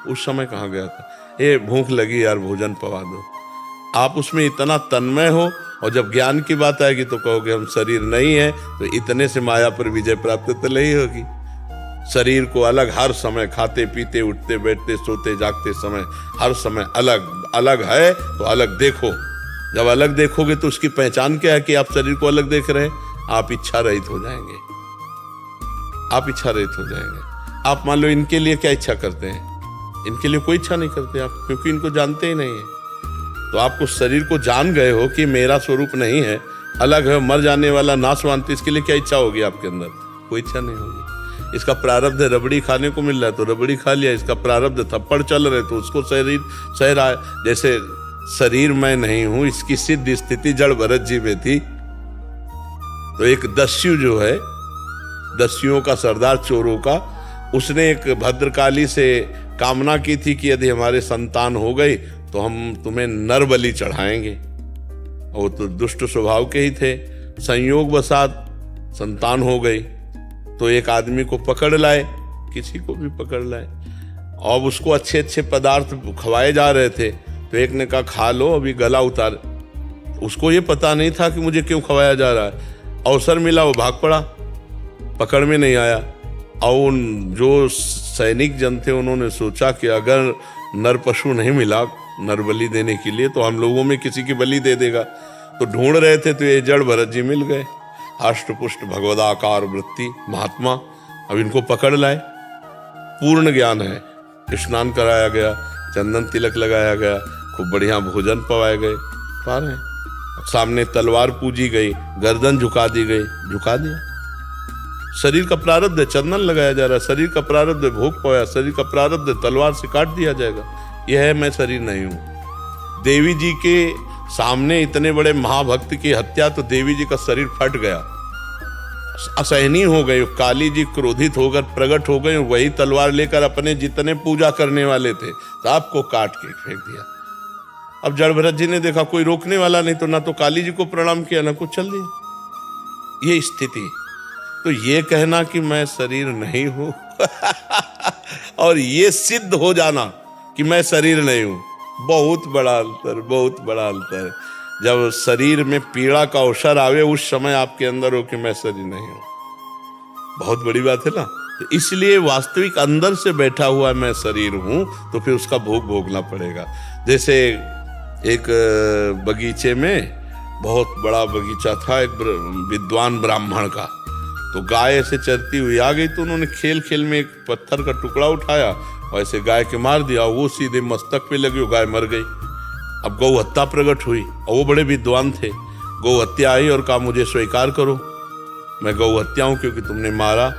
उस समय कहाँ गया था? ये भूख लगी यार, भोजन पवा दो। आप उसमें इतना तन्मय हो, और जब ज्ञान की बात आएगी तो कहोगे हम शरीर नहीं है, तो इतने से माया पर विजय प्राप्त तो नहीं होगी। शरीर को अलग हर समय, खाते पीते उठते बैठते सोते जागते समय, हर समय अलग अलग है, तो अलग देखो। जब अलग देखोगे तो उसकी पहचान क्या है कि आप शरीर को अलग देख रहे हैं? आप इच्छा रहित हो जाएंगे, आप इच्छा रहित हो जाएंगे। आप मान लो इनके लिए क्या इच्छा करते हैं? इनके लिए कोई इच्छा नहीं करते आप, क्योंकि इनको जानते ही नहीं है। तो आपको शरीर को जान गए हो कि मेरा स्वरूप नहीं है, अलग है, मर जाने वाला, नाशवान, तो इसके लिए क्या इच्छा होगी आपके अंदर? कोई इच्छा नहीं होगी। इसका प्रारब्ध है रबड़ी खाने को मिल रहा है तो रबड़ी खा लिया, इसका प्रारब्ध थप्पड़ चल रहे तो उसको शरीर सह रहा है। जैसे शरीर मैं नहीं हूं, इसकी सिद्ध स्थिति जड़ भरत जी में थी। तो एक दस्यु जो है, दस्युओं का सरदार, चोरों का, उसने एक भद्रकाली से कामना की थी कि यदि हमारे संतान हो गई तो हम तुम्हें नर बलि चढ़ाएंगे। वो तो दुष्ट स्वभाव के ही थे। संयोग बसात संतान हो गई तो एक आदमी को पकड़ लाए, किसी को भी पकड़ लाए, और उसको अच्छे अच्छे पदार्थ खवाए जा रहे थे। तो एक ने कहा खा लो, अभी गला उतार। उसको ये पता नहीं था कि मुझे क्यों खवाया जा रहा है। अवसर मिला, वो भाग पड़ा, पकड़ में नहीं आया। और जो सैनिक जन थे उन्होंने सोचा कि अगर नर पशु नहीं मिला नर बलि देने के लिए तो हम लोगों में किसी की बलि दे देगा। तो ढूंढ रहे थे तो ये जड़ भरत जी मिल गए, अष्टपुष्ट भगवदाकार वृत्ति महात्मा। अब इनको पकड़ लाए, पूर्ण ज्ञान है, स्नान कराया गया, चंदन तिलक लगाया गया, खूब बढ़िया भोजन पवाए गए, पा रहे हैं। सामने तलवार पूजी गई, गर्दन झुका दी गई, झुका दिया। शरीर का प्रारब्ध है, चंदन लगाया जा रहा है, शरीर का प्रारब्ध है, भोग पाया, शरीर का प्रारब्ध है, तलवार से काट दिया जाएगा। यह है मैं शरीर नहीं हूं। देवी जी के सामने इतने बड़े महाभक्त की हत्या, तो देवी जी का शरीर फट गया, असहनीय हो गई। काली जी क्रोधित होकर प्रकट हो गई, वही तलवार लेकर अपने जितने पूजा करने वाले थे सबको काट के फेंक दिया। अब जड़ भरत जी ने देखा कोई रोकने वाला नहीं, तो ना तो काली जी को प्रणाम किया ना कुछ, चल दिया। ये स्थिति। तो ये कहना कि मैं शरीर नहीं हूं और ये सिद्ध हो जाना कि मैं शरीर नहीं हूं, बहुत बड़ा अंतर, बहुत बड़ा अंतर। जब शरीर में पीड़ा का अवसर आवे, उस समय आपके अंदर हो कि मैं शरीर नहीं हूं, बहुत बड़ी बात है ना। तो इसलिए वास्तविक अंदर से बैठा हुआ मैं शरीर हूं, तो फिर उसका भोग भोगना पड़ेगा। जैसे एक बगीचे में, बहुत बड़ा बगीचा था एक विद्वान ब्राह्मण का, तो गाय ऐसे चरती हुई आ गई, तो उन्होंने खेल खेल में एक पत्थर का टुकड़ा उठाया और ऐसे गाय के मार दिया, वो सीधे मस्तक पे लगी, वो गाय मर गई। अब गौ हत्या प्रकट हुई, और वो बड़े विद्वान थे। गौ हत्या आई और कहा मुझे स्वीकार करो, मैं गौ हत्या हूं क्योंकि तुमने मारा।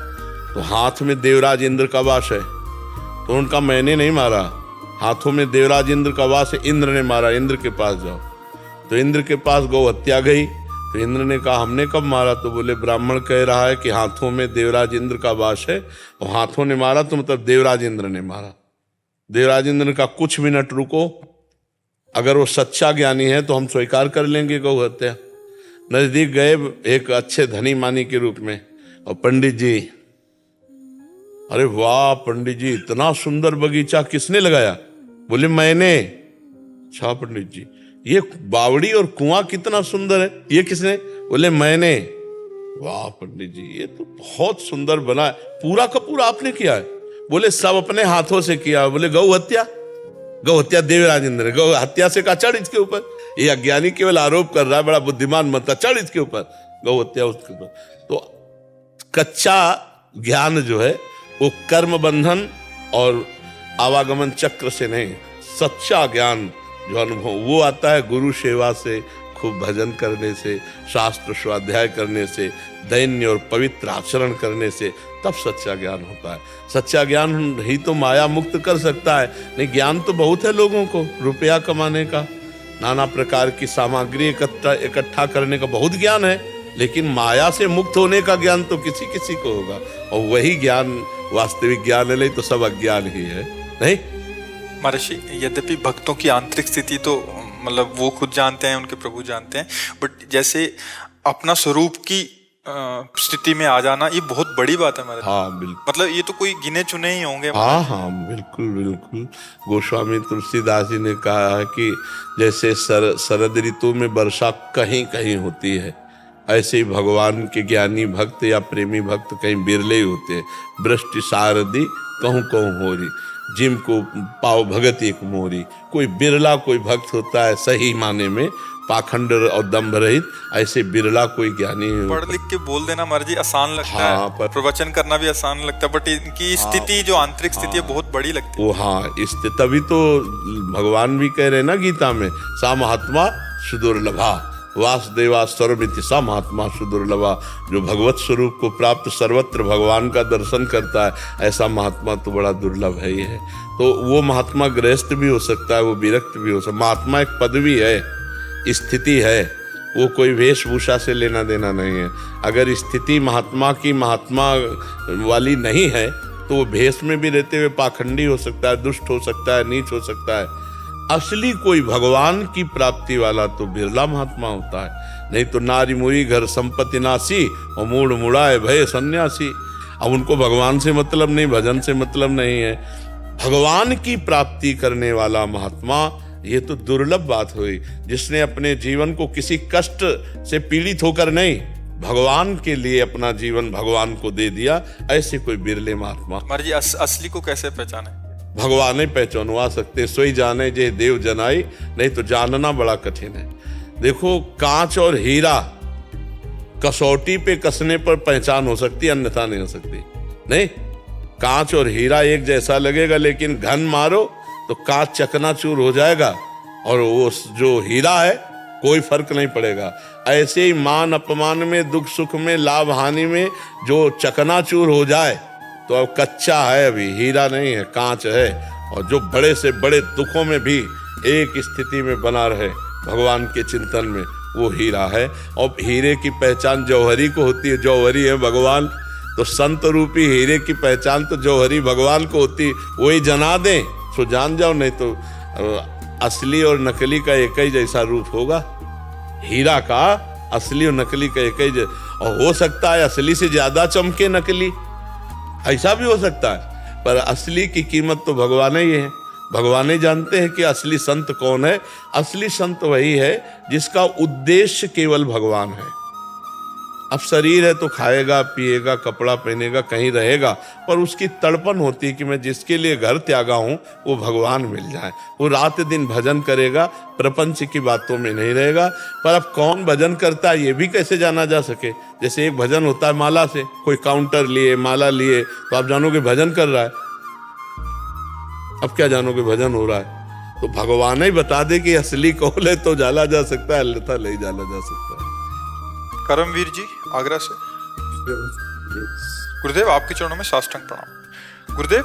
तो हाथ में देवराज इंद्र का वास है, तो उनका मैंने नहीं मारा, हाथों में देवराज इंद्र का वास है, इंद्र ने मारा, इंद्र के पास जाओ। तो इंद्र के पास गौ हत्या गई, तो इंद्र ने कहा हमने कब मारा? तो बोले ब्राह्मण कह रहा है कि हाथों में देवराज इंद्र का वास है, और हाथों ने मारा तो मतलब देवराज इंद्र ने मारा। देवराज इंद्र ने कहा कुछ मिनट रुको, अगर वो सच्चा ज्ञानी है तो हम स्वीकार कर लेंगे गौ हत्या। नजदीक गए एक अच्छे धनी मानी के रूप में, और पंडित जी, अरे वाह पंडित जी इतना सुंदर बगीचा किसने लगाया? बोले मैंने। अच्छा पंडित जी, ये बावड़ी और कुआं कितना सुंदर है, ये किसने? बोले मैंने। वाह पंडित जी, ये तो बहुत सुंदर बना है, पूरा का पूरा आपने किया है? बोले सब अपने हाथों से किया। बोले गौ हत्या? गौ हत्या देवराज इंद्र, गौ हत्या से कहा चढ़ इसके ऊपर। ये अज्ञानी केवल आरोप कर रहा है, बड़ा बुद्धिमान बनता, चढ़ इसके ऊपर, गौ हत्या उसके ऊपर। तो कच्चा ज्ञान जो है वो कर्म बंधन और आवागमन चक्र से नहीं, सच्चा ज्ञान जो अनुभव वो आता है गुरु सेवा से, खूब भजन करने से, शास्त्र स्वाध्याय करने से, दैन्य और पवित्र आचरण करने से, तब सच्चा ज्ञान होता है। सच्चा ज्ञान ही तो माया मुक्त कर सकता है। नहीं, ज्ञान तो बहुत है लोगों को, रुपया कमाने का, नाना प्रकार की सामग्री इकट्ठा करने का बहुत ज्ञान है, लेकिन माया से मुक्त होने का ज्ञान तो किसी किसी को होगा, और वही ज्ञान वास्तविक ज्ञान है, नहीं तो सब अज्ञान ही है। नहीं महर्षि, यद्यपि भक्तों की आंतरिक स्थिति तो मतलब वो खुद जानते हैं, उनके प्रभु जानते हैं, बट जैसे अपना स्वरूप की स्थिति में आ जाना ये बहुत बड़ी बात है हमारे। हाँ बिल्कुल, मतलब ये तो कोई गिने चुने ही होंगे। हाँ हाँ बिल्कुल बिल्कुल। गोस्वामी तुलसीदास जी ने कहा है कि जैसे शरद ऋतु में वर्षा कहीं कहीं होती है, ऐसे ही भगवान के ज्ञानी भक्त या प्रेमी भक्त कहीं बिरले ही होते हैं। वृष्टि सारदी कहूँ कहूँ हो रही, जिनको पाओ भगत एक मोरी। कोई बिरला कोई भक्त होता है सही माने में, पाखंड और दम्भ रहित, ऐसे बिरला कोई ज्ञानी। पढ़ लिख के बोल देना मर्जी आसान लगता हाँ, है, प्रवचन करना भी आसान लगता है, बट इनकी स्थिति जो आंतरिक स्थिति है बहुत बड़ी लगती है। वो हाँ, तभी तो भगवान भी कह रहे हैं ना गीता में, सा महात्मा सुदुर्लभा, वासुदेवा सर्वमिति सा महात्मा सुदुर्लभा। जो भगवत स्वरूप को प्राप्त सर्वत्र भगवान का दर्शन करता है, ऐसा महात्मा तो बड़ा दुर्लभ है ही है। तो वो महात्मा गृहस्थ भी हो सकता है, वो विरक्त भी हो सकता है। महात्मा एक पदवी है, स्थिति है, वो कोई वेशभूषा से लेना देना नहीं है। अगर स्थिति महात्मा की महात्मा वाली नहीं है तो वो भेष में भी रहते हुए पाखंडी हो सकता है, दुष्ट हो सकता है, नीच हो सकता है। असली कोई भगवान की प्राप्ति वाला तो बिरला महात्मा होता है। नहीं तो नारी मुरी घर संपत्ति नासी और मूड मुड़ाए भय सन्यासी। अब उनको भगवान से मतलब नहीं, भजन से मतलब नहीं है। भगवान की प्राप्ति करने वाला महात्मा, ये तो दुर्लभ बात हुई, जिसने अपने जीवन को किसी कष्ट से पीड़ित होकर नहीं, भगवान के लिए अपना जीवन भगवान को दे दिया। ऐसे कोई बिरले महात्मा। महाराज जी असली को कैसे पहचाने? भगवान ही पहचानवा सकते, सोई जाने जे देव जनाई, नहीं तो जानना बड़ा कठिन है। देखो, कांच और हीरा कसौटी पे कसने पर पहचान हो सकती है, अन्यथा नहीं हो सकती। नहीं, कांच और हीरा एक जैसा लगेगा, लेकिन घन मारो तो कांच चकनाचूर हो जाएगा, और वो जो हीरा है कोई फर्क नहीं पड़ेगा। ऐसे ही मान अपमान में, दुख सुख में, लाभ हानि में जो चकनाचूर हो जाए तो अब कच्चा है, अभी हीरा नहीं है, कांच है। और जो बड़े से बड़े दुखों में भी एक स्थिति में बना रहे भगवान के चिंतन में, वो हीरा है। और हीरे की पहचान जौहरी को होती है, जौहरी है भगवान। तो संत रूपी हीरे की पहचान तो जौहरी भगवान को होती, वही जना दें तो जान जाओ, नहीं तो असली और नकली का एक ही जैसा रूप होगा। हीरा का असली और नकली का एक ही और हो सकता है असली से ज्यादा चमके नकली, ऐसा भी हो सकता है, पर असली की कीमत तो भगवान ही है। भगवान ही जानते हैं कि असली संत कौन है। असली संत वही है जिसका उद्देश्य केवल भगवान है। अब शरीर है तो खाएगा पिएगा कपड़ा पहनेगा कहीं रहेगा, पर उसकी तड़पन होती है कि मैं जिसके लिए घर त्यागा हूं वो भगवान मिल जाए। वो रात दिन भजन करेगा, प्रपंच की बातों में नहीं रहेगा। पर अब कौन भजन करता है ये भी कैसे जाना जा सके? जैसे एक भजन होता है माला से, कोई काउंटर लिए माला लिए तो आप जानोगे भजन कर रहा है। अब क्या जानोगे भजन हो रहा है? तो भगवान ही बता दे कि असली कौन है तो जाला जा सकता है, अन्यथा नहीं जाला जा सकता है। करमवीर जी आगरा से। गुरुदेव आपके चरणों में साष्टांग प्रणाम। गुरुदेव,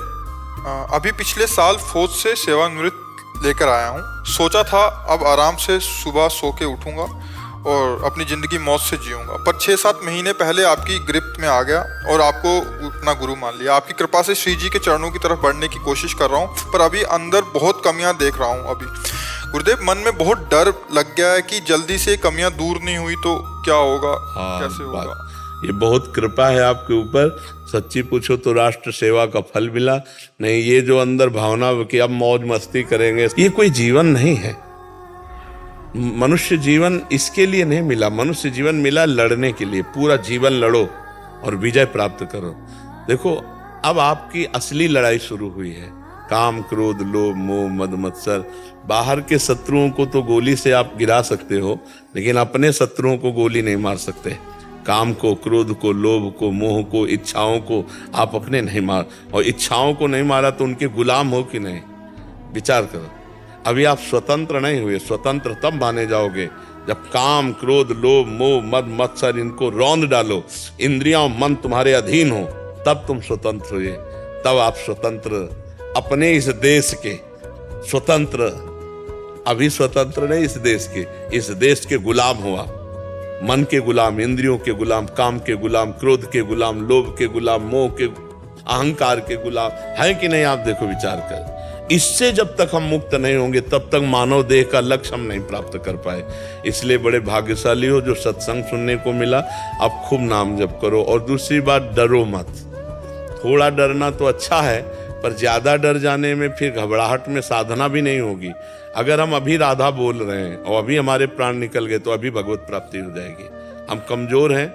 अभी पिछले साल फौज से सेवानिवृत्त लेकर आया हूँ। सोचा था अब आराम से सुबह सो के उठूँगा और अपनी ज़िंदगी मौज से जीऊँगा, पर 6-7 महीने पहले आपकी गिरफ्त में आ गया और आपको अपना गुरु मान लिया। आपकी कृपा से श्री जी के चरणों की तरफ बढ़ने की कोशिश कर रहा हूँ, पर अभी अंदर बहुत कमियाँ देख रहा हूँ। अभी गुरुदेव मन में बहुत डर लग गया है कि जल्दी से कमियाँ दूर नहीं हुई तो क्या होगा, कैसे होगा। ये बहुत कृपा है आपके ऊपर। सच्ची पूछो तो राष्ट्र सेवा का फल मिला। नहीं, ये जो अंदर भावना कि अब मौज मस्ती करेंगे, ये कोई जीवन नहीं है। मनुष्य जीवन इसके लिए नहीं मिला। मनुष्य जीवन मिला लड़ने के लिए। पूरा जीवन लड़ो और विजय प्राप्त करो। देखो, अब आपकी असली लड़ाई शुरू हुई है। काम, क्रोध, लोभ, मोह, मद, मत्सर। बाहर के शत्रुओं को तो गोली से आप गिरा सकते हो, लेकिन अपने शत्रुओं को गोली नहीं मार सकते। काम को, क्रोध को, लोभ को, मोह को, इच्छाओं को आप अपने नहीं मार, और इच्छाओं को नहीं मारा तो उनके गुलाम हो कि नहीं, विचार करो। अभी आप स्वतंत्र नहीं हुए। स्वतंत्र तब माने जाओगे जब काम, क्रोध, लोभ, मोह, मद, मत्सर इनको रौंद डालो, इंद्रियां और मन तुम्हारे अधीन हो, तब तुम स्वतंत्र हुए। तब आप स्वतंत्र, अपने इस देश के स्वतंत्र, अभी स्वतंत्र नहीं इस देश के गुलाम हो आप। मन के गुलाम, इंद्रियों के गुलाम, काम के गुलाम, क्रोध के गुलाम, लोभ के गुलाम, मोह के, अहंकार के गुलाम है कि नहीं? आप देखो, विचार कर। इससे जब तक हम मुक्त नहीं होंगे तब तक मानव देह का लक्ष्य हम नहीं प्राप्त कर पाए। इसलिए बड़े भाग्यशाली हो जो सत्संग सुनने को मिला। अब खूब नाम जप करो। और दूसरी बात, डरो मत। थोड़ा डरना तो अच्छा है, पर ज्यादा डर जाने में फिर घबराहट में साधना भी नहीं होगी। अगर हम अभी राधा बोल रहे हैं और अभी हमारे प्राण निकल गए तो अभी भगवत प्राप्ति हो जाएगी। हम कमजोर हैं,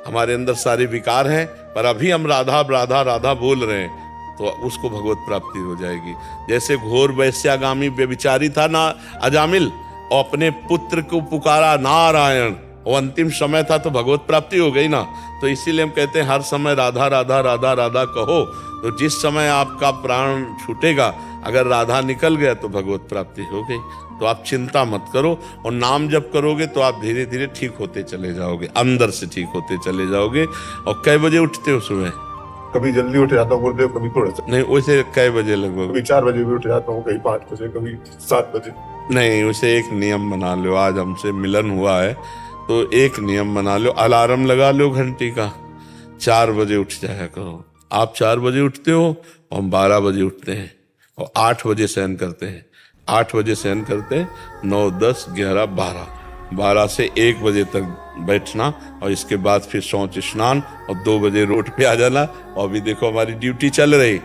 हमारे अंदर सारे विकार हैं, पर अभी हम राधा राधा राधा बोल रहे हैं तो उसको भगवत प्राप्ति हो जाएगी। जैसे घोर वैश्यागामी व्यभिचारी था ना अजामिल, और अपने पुत्र को पुकारा नारायण, और अंतिम समय था तो भगवत प्राप्ति हो गई ना। तो इसीलिए हम कहते हैं हर समय राधा राधा राधा राधा कहो। तो जिस समय आपका प्राण छूटेगा, अगर राधा निकल गया तो भगवत प्राप्ति हो गई। तो आप चिंता मत करो, और नाम जब करोगे तो आप धीरे धीरे ठीक होते चले जाओगे, अंदर से ठीक होते चले जाओगे। और कै बजे उठते हो सुबह? कभी जल्दी उठ जाता हूँ गुरुदेव, कभी थोड़ा सा नहीं, वैसे कै बजे लगभग? कभी 4 बजे भी उठ जाता हूँ, कभी 5 बजे, कभी 7 बजे। नहीं, उसे एक नियम बना लो। आज हमसे मिलन हुआ है तो एक नियम बना लो, अलार्म लगा लो घंटी का, 4 बजे उठ जाया करो। आप 4 बजे उठते हो और हम 12 बजे उठते हैं और 8 बजे शयन करते हैं। 8 बजे शयन करते हैं, 9, 10, 11, 12 से 1 बजे तक बैठना, और इसके बाद फिर शौच स्नान और 2 बजे रोड पे आ जाना। और अभी देखो हमारी ड्यूटी चल रही,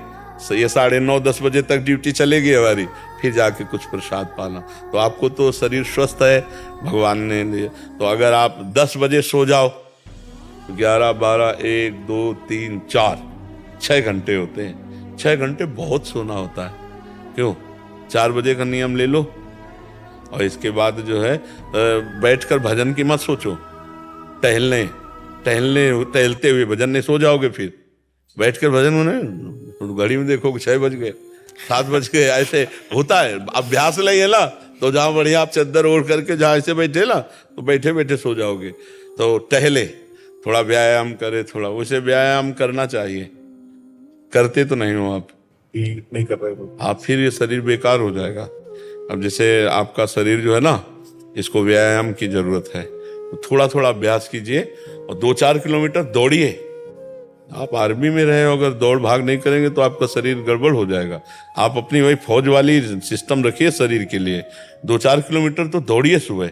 ये 9:30, 10 बजे तक ड्यूटी चलेगी हमारी, फिर जाके कुछ प्रसाद पाना। तो आपको तो शरीर स्वस्थ है भगवान ने दिया। तो अगर आप 10 बजे सो जाओ तो 11, 12, 1, 2, 3, 4, 6 घंटे होते हैं। 6 घंटे बहुत सोना होता है। क्यों? 4 बजे का नियम ले लो। और इसके बाद जो है बैठकर भजन की मत सोचो, टहलते हुए भजन नहीं, सो जाओगे। फिर बैठकर भजन होने तो घड़ी में देखो 6 बज गए, 7 बज गए, ऐसे होता है। अभ्यास नहीं है ना, तो जहाँ बढ़िया आप चद्दर ओढ़ करके जहाँ ऐसे बैठे ना, तो बैठे बैठे सो जाओगे। तो टहले, थोड़ा व्यायाम करे, थोड़ा उसे व्यायाम करना चाहिए। करते तो नहीं हो आप, नहीं कर रहे हो आप, फिर ये शरीर बेकार हो जाएगा। अब जैसे आपका शरीर जो है ना, इसको व्यायाम की जरूरत है, तो थोड़ा थोड़ा अभ्यास कीजिए और 2-4 किलोमीटर दौड़िए। आप आर्मी में रहे हो, अगर दौड़ भाग नहीं करेंगे तो आपका शरीर गड़बड़ हो जाएगा। आप अपनी वही फौज वाली सिस्टम रखिए शरीर के लिए। 2-4 किलोमीटर तो दौड़िए सुबह।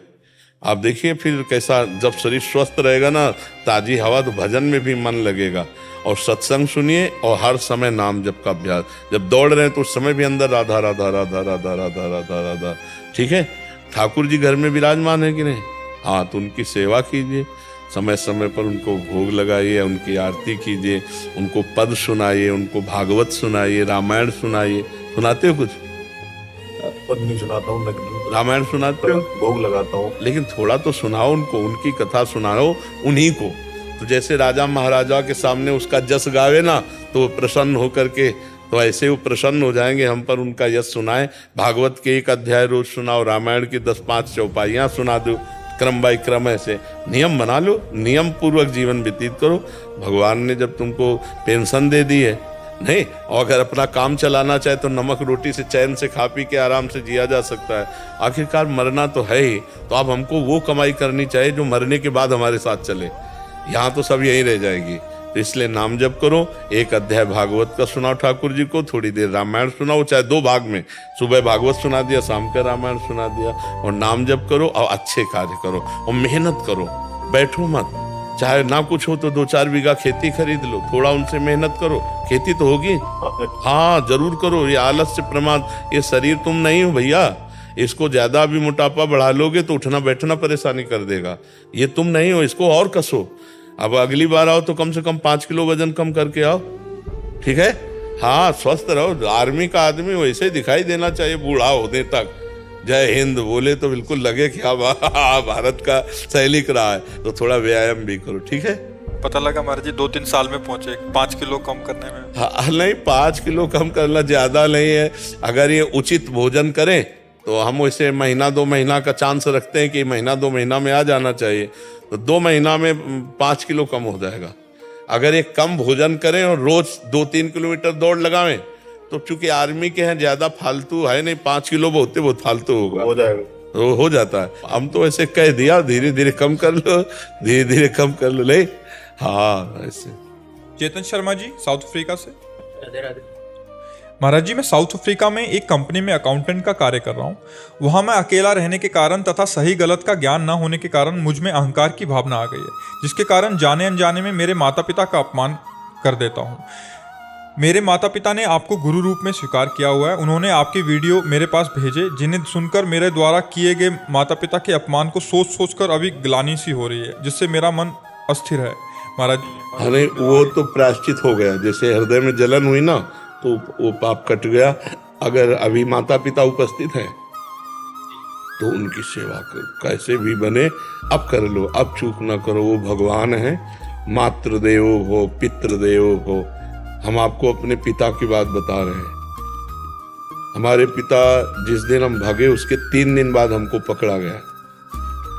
आप देखिए फिर कैसा, जब शरीर स्वस्थ रहेगा ना, ताजी हवा, तो भजन में भी मन लगेगा। और सत्संग सुनिए और हर समय नाम जप का अभ्यास। जब दौड़ रहे हैं तो उस समय भी अंदर राधा राधा राधा राधा राधा राधा राधा। ठीक है? ठाकुर जी घर में विराजमान है कि नहीं? हाँ, तो उनकी सेवा कीजिए, समय समय पर उनको भोग लगाइए, उनकी आरती कीजिए, उनको पद सुनाइए, उनको भागवत सुनाइए, रामायण सुनाइए। सुनाते हो कुछ? पद नहीं सुनाता हूँ, रामायण सुनाते हो? भोग लगाता हूँ। लेकिन थोड़ा तो सुनाओ उनको, उनकी कथा सुनाओ उन्हीं को। तो जैसे राजा महाराजा के सामने उसका जस गावे ना, तो प्रसन्न होकर के, तो ऐसे वो प्रसन्न हो जाएंगे हम पर, उनका यश सुनाए। भागवत के 1 अध्याय रोज सुनाओ, रामायण की 10-5 चौपाइयाँ सुना दो, क्रम बाई क्रम ऐसे नियम बना लो, नियम पूर्वक जीवन व्यतीत करो। भगवान ने जब तुमको पेंशन दे दी है नहीं, और अगर अपना काम चलाना चाहे तो नमक रोटी से चैन से खा पी के आराम से जिया जा सकता है। आखिरकार मरना तो है ही, तो अब हमको वो कमाई करनी चाहिए जो मरने के बाद हमारे साथ चले। यहाँ तो सब यहीं रह जाएगी। तो इसलिए नाम जप करो, एक अध्याय भागवत का सुनाओ ठाकुर जी को, थोड़ी देर रामायण सुनाओ, चाहे 2 भाग में, सुबह भागवत सुना दिया, शाम का रामायण सुना दिया, और नाम जप करो और अच्छे कार्य करो और मेहनत करो, बैठो मत। चाहे ना कुछ हो तो 2-4 बीघा खेती खरीद लो, थोड़ा उनसे मेहनत करो, खेती तो होगी। हाँ जरूर करो। ये आलस्य प्रमाद, ये शरीर तुम नहीं हो भैया, इसको ज्यादा भी मोटापा बढ़ा लोगे तो उठना बैठना परेशानी कर देगा। ये तुम नहीं हो, इसको और कसो। अब अगली बार आओ तो कम से कम 5 किलो वजन कम करके आओ, ठीक है। हाँ स्वस्थ रहो। आर्मी का आदमी वैसे ही दिखाई देना चाहिए बूढ़ा होने तक। जय हिंद बोले तो बिल्कुल लगे कि हाँ भारत का सैनिक रहा है। तो थोड़ा व्यायाम भी करो, ठीक है। पता लगा महाराज जी 2-3 साल में पहुंचे 5 किलो कम करने में। हाँ नहीं, 5 किलो कम करना ज्यादा नहीं है। अगर ये उचित भोजन करें तो हम वैसे महीना 2 महीना का चांस रखते हैं कि महीना 2 महीना में आ जाना चाहिए, तो 2 महीना में 5 किलो कम हो जाएगा। अगर ये कम भोजन करें और रोज 2-3 किलोमीटर दौड़ लगावें तो चूंकि आर्मी के हैं ज्यादा फालतू है नहीं, 5 किलो बहुत फालतू होगा, हो जाएगा, तो हो जाता है। हम तो ऐसे कह दिया धीरे धीरे कम कर लो, धीरे धीरे कम कर लो। नहीं हाँ ऐसे। चेतन शर्मा जी साउथ अफ्रीका से। महाराज जी मैं साउथ अफ्रीका में एक कंपनी में अकाउंटेंट का कार्य कर रहा हूँ। वहाँ मैं अकेला रहने के कारण तथा सही गलत का ज्ञान न होने के कारण मुझ में अहंकार की भावना आ गई है, जिसके कारण जाने अनजाने में मेरे माता पिता का अपमान कर देता हूँ। मेरे माता पिता ने आपको गुरु रूप में स्वीकार किया हुआ है। उन्होंने आपके वीडियो मेरे पास भेजे, जिन्हें सुनकर मेरे द्वारा किए गए माता पिता के अपमान को सोच सोच कर अभी ग्लानि सी हो रही है, जिससे मेरा मन अस्थिर है। महाराज अरे वो तो प्रायश्चित हो गया, जैसे हृदय में जलन हुई ना तो वो पाप कट गया। अगर अभी माता पिता उपस्थित हैं तो उनकी सेवा करो, कैसे भी बने अब कर लो, अब चूक ना करो। वो भगवान है, मातृदेवो हो पितृदेवो हो। हम आपको अपने पिता की बात बता रहे हैं। हमारे पिता जिस दिन हम भागे उसके 3 दिन बाद हमको पकड़ा गया।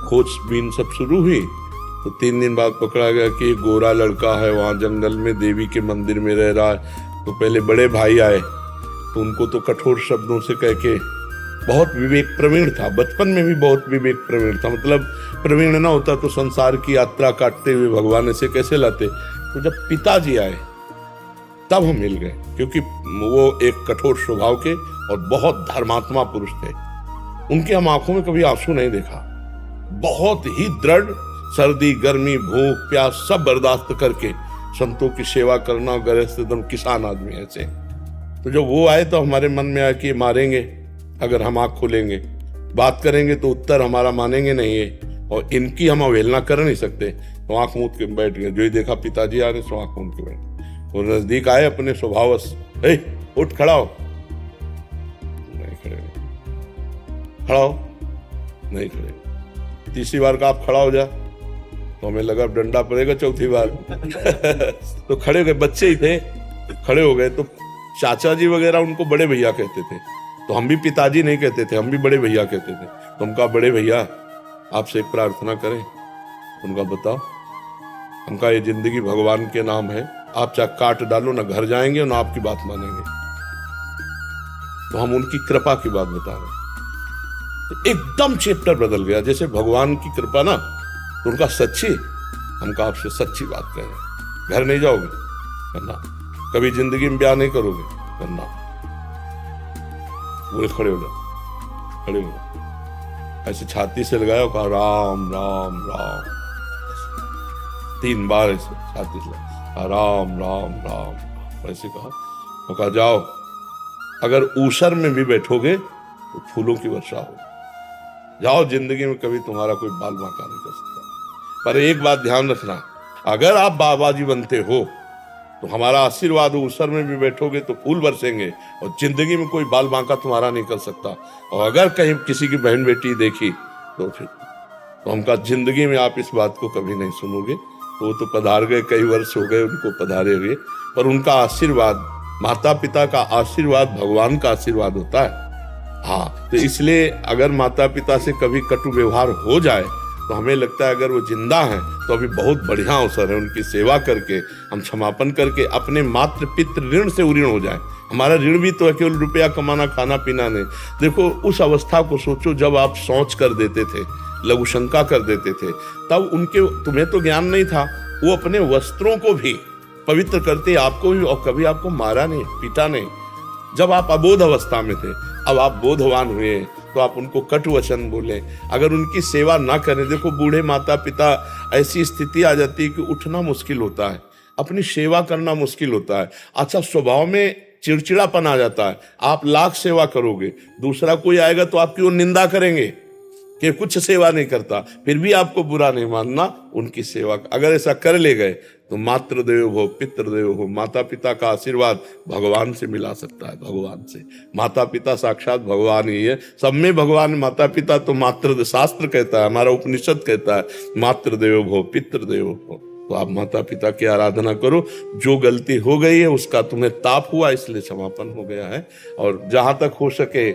खोजबीन सब शुरू हुई तो 3 दिन बाद पकड़ा गया कि एक गोरा लड़का है वहाँ जंगल में देवी के मंदिर में रह रहा है। तो पहले बड़े भाई आए तो उनको तो कठोर शब्दों से कह के, बहुत विवेक प्रवीण था, बचपन में भी बहुत विवेक प्रवीण था। मतलब प्रवीण ना होता तो संसार की यात्रा काटते हुए भगवान ऐसे कैसे लाते। तो जब पिताजी आए तब हम मिल गए, क्योंकि वो एक कठोर स्वभाव के और बहुत धर्मात्मा पुरुष थे। उनकी हम आंखों में कभी आंसू नहीं देखा। बहुत ही दृढ़, सर्दी गर्मी भूख प्यास सब बर्दाश्त करके संतों की सेवा करना, गृहस्थ एकदम किसान आदमी ऐसे। तो जब वो आए तो हमारे मन में आया कि मारेंगे अगर हम आँख खोलेंगे, बात करेंगे तो उत्तर हमारा मानेंगे नहीं है, और इनकी हम अवहेलना कर नहीं सकते। तो आँख मूंद के बैठ गए। जो ही देखा पिताजी आ रहे सो आँख मूंद के बैठ। वो नजदीक आए अपने स्वभावश, उठ खड़ा हो, नहीं खड़े, खड़ा हो, नहीं खड़े। तीसरी बार का आप खड़ा हो जा तो हमें लगा डंडा पड़ेगा चौथी बार। तो खड़े हो गए, बच्चे ही थे, खड़े हो गए। तो चाचा जी वगैरह उनको बड़े भैया कहते थे, तो हम भी पिताजी नहीं कहते थे, हम भी बड़े भैया कहते थे। तो हम कहा बड़े भैया आपसे एक प्रार्थना करें। उनका बताओ। हम कहा ये जिंदगी भगवान के नाम है, आप चाहे काट डालो ना घर जाएंगे ना आपकी बात मानेंगे। तो हम उनकी कृपा की बात बता रहे हैं। एकदम चैप्टर बदल गया, जैसे भगवान की कृपा ना। तो उनका सच्ची, हम कहा आपसे सच्ची बात कह रहे हैं, घर नहीं जाओगे करना, कभी जिंदगी में ब्याह नहीं करोगे करना। बोले खड़े हो जाओ, खड़े हो जाओ। ऐसे छाती से लगाया, कहा राम राम राम 3 बार ऐसे छाती से लगा, राम राम राम ऐसे कहा। जाओ, अगर ऊसर में भी बैठोगे तो फूलों की वर्षा होगी। जाओ, जिंदगी में कभी तुम्हारा कोई बाल बांका नहीं कर सकता। पर एक बात ध्यान रखना, अगर आप बाबा जी बनते हो तो हमारा आशीर्वाद ऊसर में भी बैठोगे तो फूल बरसेंगे, और जिंदगी में कोई बाल बांका तुम्हारा नहीं कर सकता। और अगर कहीं किसी की बहन बेटी देखी तो फिर तो हम कहा जिंदगी में आप इस बात को कभी नहीं सुनोगे। तो वो तो पधार गए, कई वर्ष हो गए उनको पधारे हुए, पर उनका आशीर्वाद, माता पिता का आशीर्वाद भगवान का आशीर्वाद होता है। हाँ, तो इसलिए अगर माता पिता से कभी कटु व्यवहार हो जाए तो हमें लगता है अगर वो जिंदा हैं तो अभी बहुत बढ़िया अवसर है उनकी सेवा करके हम क्षमापन करके अपने मातृ पितृ ऋण से उऋण हो जाए। हमारा ऋण भी तो है केवल रुपया कमाना खाना पीना नहीं। देखो उस अवस्था को सोचो जब आप सोच कर देते थे, लघु शंका कर देते थे, तब उनके तुम्हें तो ज्ञान नहीं था, वो अपने वस्त्रों को भी पवित्र करते आपको भी, और कभी आपको मारा नहीं पीटा नहीं जब आप अबोध अवस्था में थे। अब आप बोधवान हुए तो आप उनको कटु वचन बोले, अगर उनकी सेवा ना करें। देखो बूढ़े माता पिता ऐसी स्थिति आ जाती है कि उठना मुश्किल होता है, अपनी सेवा करना मुश्किल होता है। अच्छा स्वभाव में चिड़चिड़ापन आ जाता है। आप लाख सेवा करोगे, दूसरा कोई आएगा तो आपकी वो निंदा करेंगे कि कुछ सेवा नहीं करता, फिर भी आपको बुरा नहीं मानना उनकी सेवा। अगर ऐसा कर ले गए तो मातृदेवो भव पितृदेवो भव, माता पिता का आशीर्वाद भगवान से मिला सकता है। भगवान से, माता पिता साक्षात भगवान ही है, सब में भगवान। माता पिता तो मातृ शास्त्र कहता है, हमारा उपनिषद कहता है मातृदेवो भव पितृदेवो भव। तो आप माता पिता की आराधना करो। जो गलती हो गई है उसका तुम्हें ताप हुआ इसलिए क्षमापन हो गया है। और जहां तक हो सके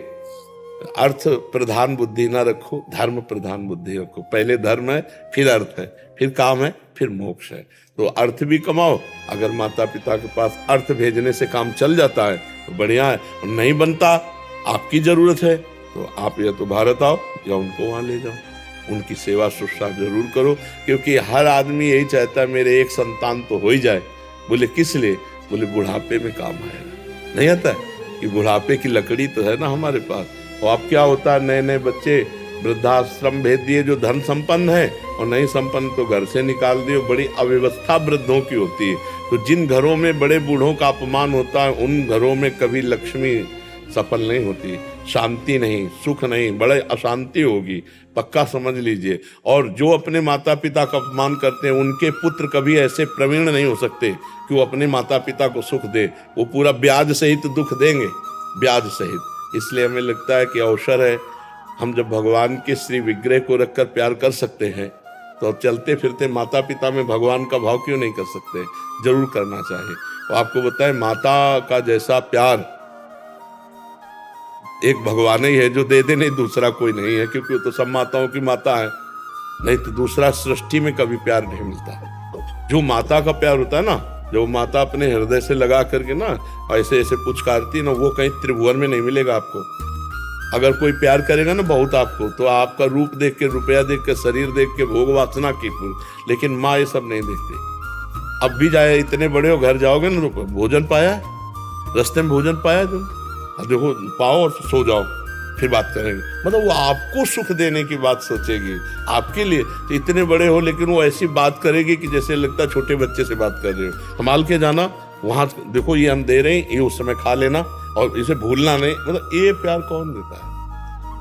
अर्थ प्रधान बुद्धि ना रखो, धर्म प्रधान बुद्धि रखो। पहले धर्म है, फिर अर्थ है, फिर काम है, फिर मोक्ष है। तो अर्थ भी कमाओ। अगर माता पिता के पास अर्थ भेजने से काम चल जाता है तो बढ़िया है, नहीं बनता आपकी जरूरत है तो आप या तो भारत आओ या उनको वहां ले जाओ, उनकी सेवा शुश्रूषा जरूर करो। क्योंकि हर आदमी यही चाहता है मेरे एक संतान तो हो ही जाए। बोले किस लिए? बोले बुढ़ापे में काम आएगा। नहीं आता है कि बुढ़ापे की लकड़ी तो है ना हमारे पास। और अब क्या होता है, नए नए बच्चे वृद्धाश्रम भेज दिए जो धन संपन्न है, और नहीं संपन्न तो घर से निकाल दिए। बड़ी अव्यवस्था वृद्धों की होती है। तो जिन घरों में बड़े बूढ़ों का अपमान होता है उन घरों में कभी लक्ष्मी सफल नहीं होती, शांति नहीं, सुख नहीं, बड़े अशांति होगी, पक्का समझ लीजिए। और जो अपने माता पिता का अपमान करते हैं उनके पुत्र कभी ऐसे प्रवीण नहीं हो सकते कि वो अपने माता पिता को सुख दे। वो पूरा ब्याज सहित दुख देंगे, ब्याज सहित। इसलिए हमें लगता है कि अवसर है, हम जब भगवान के श्री विग्रह को रखकर प्यार कर सकते हैं तो चलते फिरते माता पिता में भगवान का भाव क्यों नहीं कर सकते? जरूर करना चाहिए। तो आपको बताएं, माता का जैसा प्यार एक भगवान ही है जो दे दे, नहीं दूसरा कोई नहीं है। क्योंकि वो तो सब माताओं की माता है, नहीं तो दूसरा सृष्टि में कभी प्यार नहीं मिलता। जो माता का प्यार होता है ना, जो माता अपने हृदय से लगा करके ना ऐसे ऐसे पुचकारती है ना, वो कहीं त्रिभुवन में नहीं मिलेगा आपको। अगर कोई प्यार करेगा ना बहुत आपको, तो आपका रूप देख के, रुपया देख के, शरीर देख के, भोग वासना की, लेकिन माँ ये सब नहीं देखती। अब भी जाए, इतने बड़े हो घर जाओगे ना तो भोजन पाया, रास्ते में भोजन पाया तुम, देखो पाओ और सो जाओ, फिर बात करेंगे। मतलब वो आपको सुख देने की बात सोचेगी आपके लिए। इतने बड़े हो लेकिन वो ऐसी बात करेगी कि जैसे लगता है छोटे बच्चे से बात कर रहे हो। संभाल के जाना, वहां देखो ये हम दे रहे हैं, ये उस समय खा लेना और इसे भूलना नहीं। मतलब ये प्यार कौन देता है?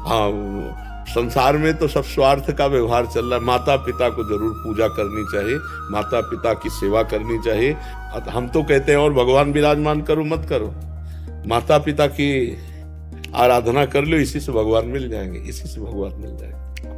हाँ, संसार में तो सब स्वार्थ का व्यवहार चल रहा है। माता पिता को जरूर पूजा करनी चाहिए, माता पिता की सेवा करनी चाहिए। हम तो कहते हैं और भगवान विराजमान करो मत करो, माता पिता की आराधना कर लो, इसी से भगवान मिल जाएंगे, इसी से भगवान मिल जाएंगे।